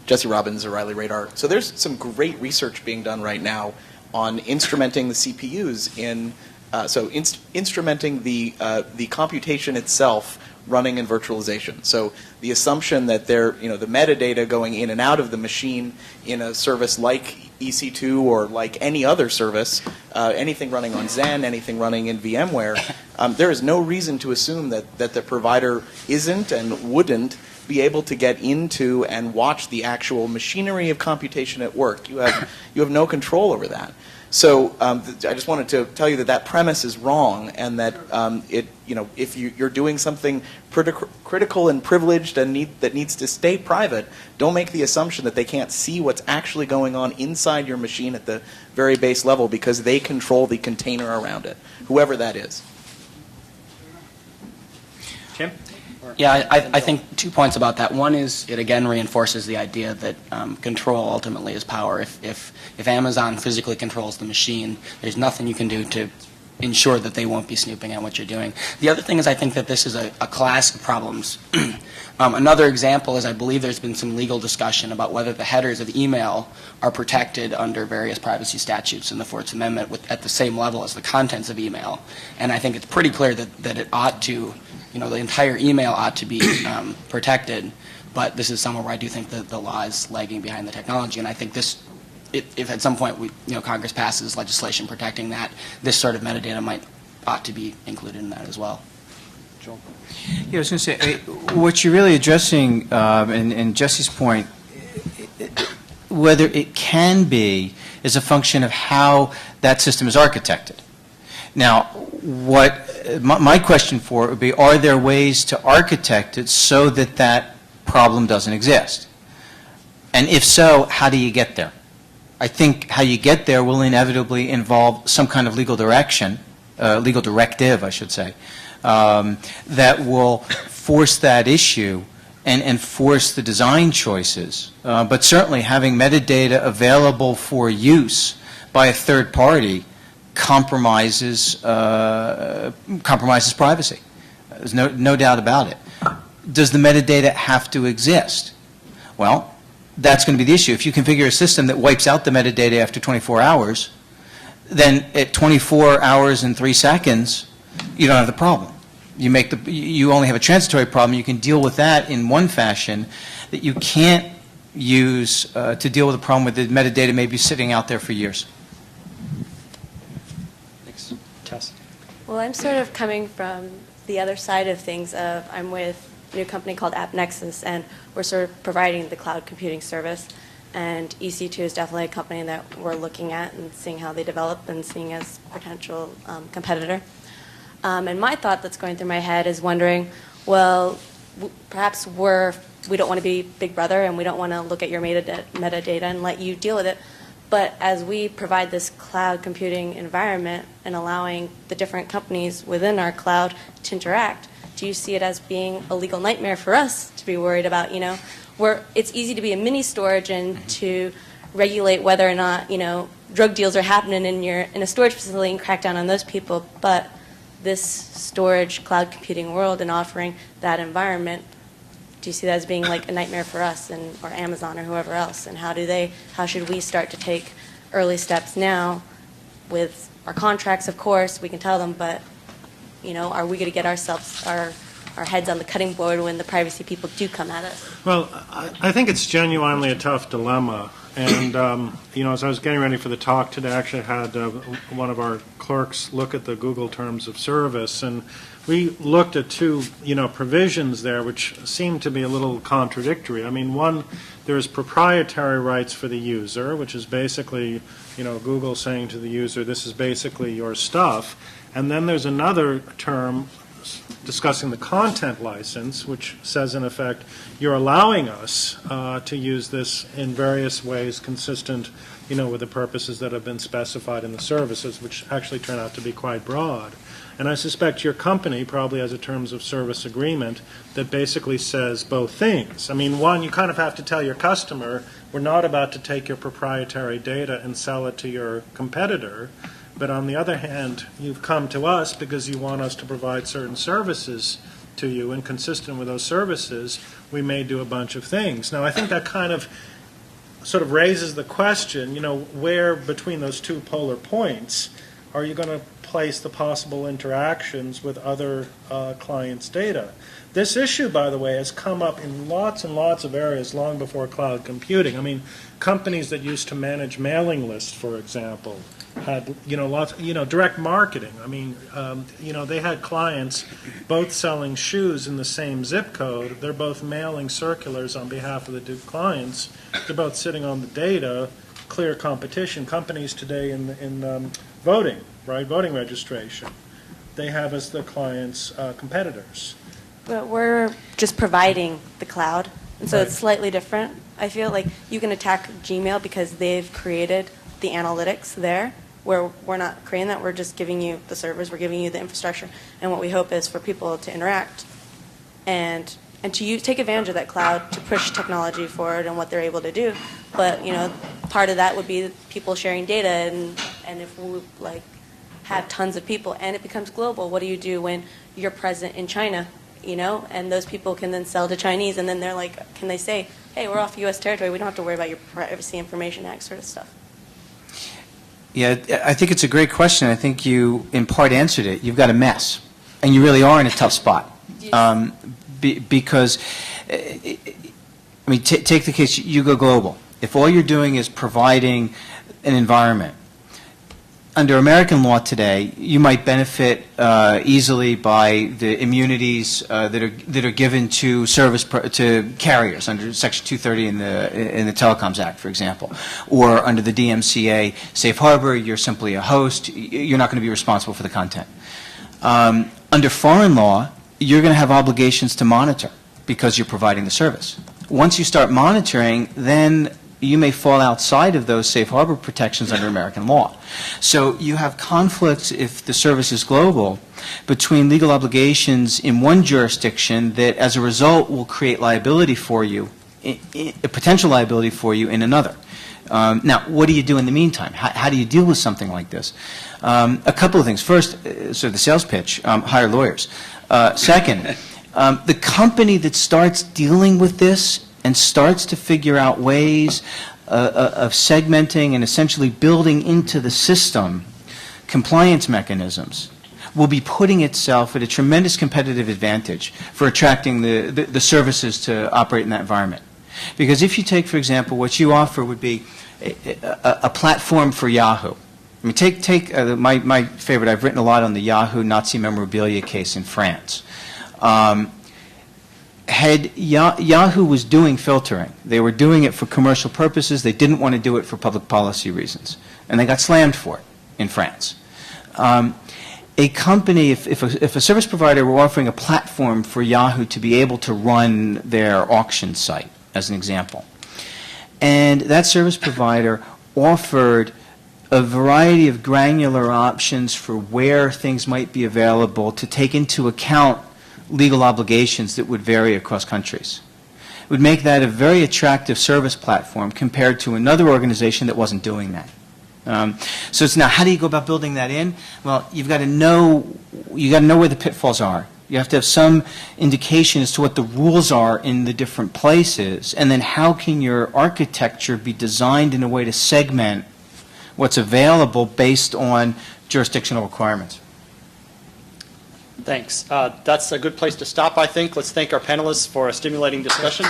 Jesse Robbins, O'Reilly Radar. So there's some great research being done right now on instrumenting the CPUs in, instrumenting the computation itself running in virtualization. So the assumption that the metadata going in and out of the machine in a service like EC2 or like any other service, anything running on Xen, anything running in VMware, there is no reason to assume that the provider isn't and wouldn't be able to get into and watch the actual machinery of computation at work. You have no control over that. So I just wanted to tell you that premise is wrong, and that if you're doing something critical and privileged and that needs to stay private, don't make the assumption that they can't see what's actually going on inside your machine at the very base level, because they control the container around it, whoever that is. Tim? Yeah, I think 2 points about that. One is it again reinforces the idea that control ultimately is power. If Amazon physically controls the machine, there's nothing you can do to ensure that they won't be snooping at what you're doing. The other thing is I think that this is a class of problems. Another example is I believe there's been some legal discussion about whether the headers of email are protected under various privacy statutes in the Fourth Amendment at the same level as the contents of email. And I think it's pretty clear that it ought to, the entire email ought to be protected. But this is somewhere where I do think that the law is lagging behind the technology. And I think if at some point Congress passes legislation protecting that, this sort of metadata ought to be included in that as well. Joel. Yeah, I was going to say, what you're really addressing, and Jesse's point, whether it can be, is a function of how that system is architected. Now, what my question for it would be, are there ways to architect it so that that problem doesn't exist? And if so, how do you get there? I think how you get there will inevitably involve some kind of legal direction, legal directive, I should say, that will force that issue and force the design choices. But certainly having metadata available for use by a third party compromises privacy. There's no doubt about it. Does the metadata have to exist? Well, that's going to be the issue. If you configure a system that wipes out the metadata after 24 hours, then at 24 hours and 3 seconds, you don't have the problem. You only have a transitory problem. You can deal with that in one fashion that you can't use to deal with a problem where the metadata may be sitting out there for years. Thanks. Tess. Well, I'm sort of coming from the other side of things. I'm with a new company called AppNexus, and we're sort of providing the cloud computing service. And EC2 is definitely a company that we're looking at and seeing how they develop and seeing as a potential competitor. And my thought that's going through my head is wondering, well, perhaps we don't want to be Big Brother and we don't want to look at your metadata and let you deal with it. But as we provide this cloud computing environment and allowing the different companies within our cloud to interact, do you see it as being a legal nightmare for us to be worried about, where it's easy to be a mini storage and to regulate whether or not, drug deals are happening in a storage facility and crack down on those people, but this storage cloud computing world and offering that environment, do you see that as being like a nightmare for us or Amazon or whoever else? And how should we start to take early steps now with our contracts, of course, we can tell them, but, are we going to get our heads on the cutting board when the privacy people do come at us? Well, I think it's genuinely a tough dilemma. And, as I was getting ready for the talk today, I actually had one of our clerks look at the Google Terms of Service, and we looked at two, provisions there which seem to be a little contradictory. I mean, one, there's proprietary rights for the user, which is basically, Google saying to the user, this is basically your stuff. And then there's another term discussing the content license, which says, in effect, you're allowing us to use this in various ways consistent, with the purposes that have been specified in the services, which actually turn out to be quite broad. And I suspect your company probably has a terms of service agreement that basically says both things. I mean, one, you kind of have to tell your customer, we're not about to take your proprietary data and sell it to your competitor. But on the other hand, you've come to us because you want us to provide certain services to you, and consistent with those services, we may do a bunch of things. Now, I think that kind of sort of raises the question, where between those two polar points are you going to place the possible interactions with other clients' data? This issue, by the way, has come up in lots and lots of areas long before cloud computing. I mean, companies that used to manage mailing lists, for example, had lots direct marketing. I mean, they had clients both selling shoes in the same zip code. They're both mailing circulars on behalf of the two clients. They're both sitting on the data. Clear competition. Companies today in voting, right, voting registration, they have as their clients competitors. But we're just providing the cloud, and so it's slightly different. I feel like you can attack Gmail because they've created the analytics there, where we're not creating that. We're just giving you the servers, we're giving you the infrastructure, and what we hope is for people to interact and to take advantage of that cloud to push technology forward and what they're able to do. But part of that would be people sharing data, and if we have tons of people and it becomes global, what do you do when you're present in China? And those people can then sell to Chinese, and then they're like, can they say, hey, we're off U.S. territory, we don't have to worry about your Privacy Information Act sort of stuff? Yeah, I think it's a great question. I think you, in part, answered it. You've got a mess, and you really are in a tough spot. Because, take the case, you go global. If all you're doing is providing an environment, under American law today, you might benefit easily by the immunities that are given to to carriers under Section 230 in the Telecoms Act, for example, or under the DMCA safe harbor. You're simply a host. You're not going to be responsible for the content. Under foreign law, you're going to have obligations to monitor because you're providing the service. Once you start monitoring, then you may fall outside of those safe harbor protections under American law. So you have conflicts, if the service is global, between legal obligations in one jurisdiction that as a result will create liability for you, a potential liability for you in another. Now, what do you do in the meantime? How do you deal with something like this? A couple of things. First, so the sales pitch, hire lawyers. Second, the company that starts dealing with this and starts to figure out ways of segmenting and essentially building into the system compliance mechanisms, will be putting itself at a tremendous competitive advantage for attracting the services to operate in that environment. Because if you take, for example, what you offer would be a platform for Yahoo. I mean, take my favorite. I've written a lot on the Yahoo Nazi memorabilia case in France. Yahoo was doing filtering. They were doing it for commercial purposes. They didn't want to do it for public policy reasons, and they got slammed for it in France. A company, if a service provider were offering a platform for Yahoo to be able to run their auction site, as an example, and that service provider offered a variety of granular options for where things might be available to take into account legal obligations that would vary across countries. It would make that a very attractive service platform compared to another organization that wasn't doing that. So it's now, how do you go about building that in? Well, you've got to know where the pitfalls are. You have to have some indication as to what the rules are in the different places, and then how can your architecture be designed in a way to segment what's available based on jurisdictional requirements. Thanks. That's a good place to stop, I think. Let's thank our panelists for a stimulating discussion.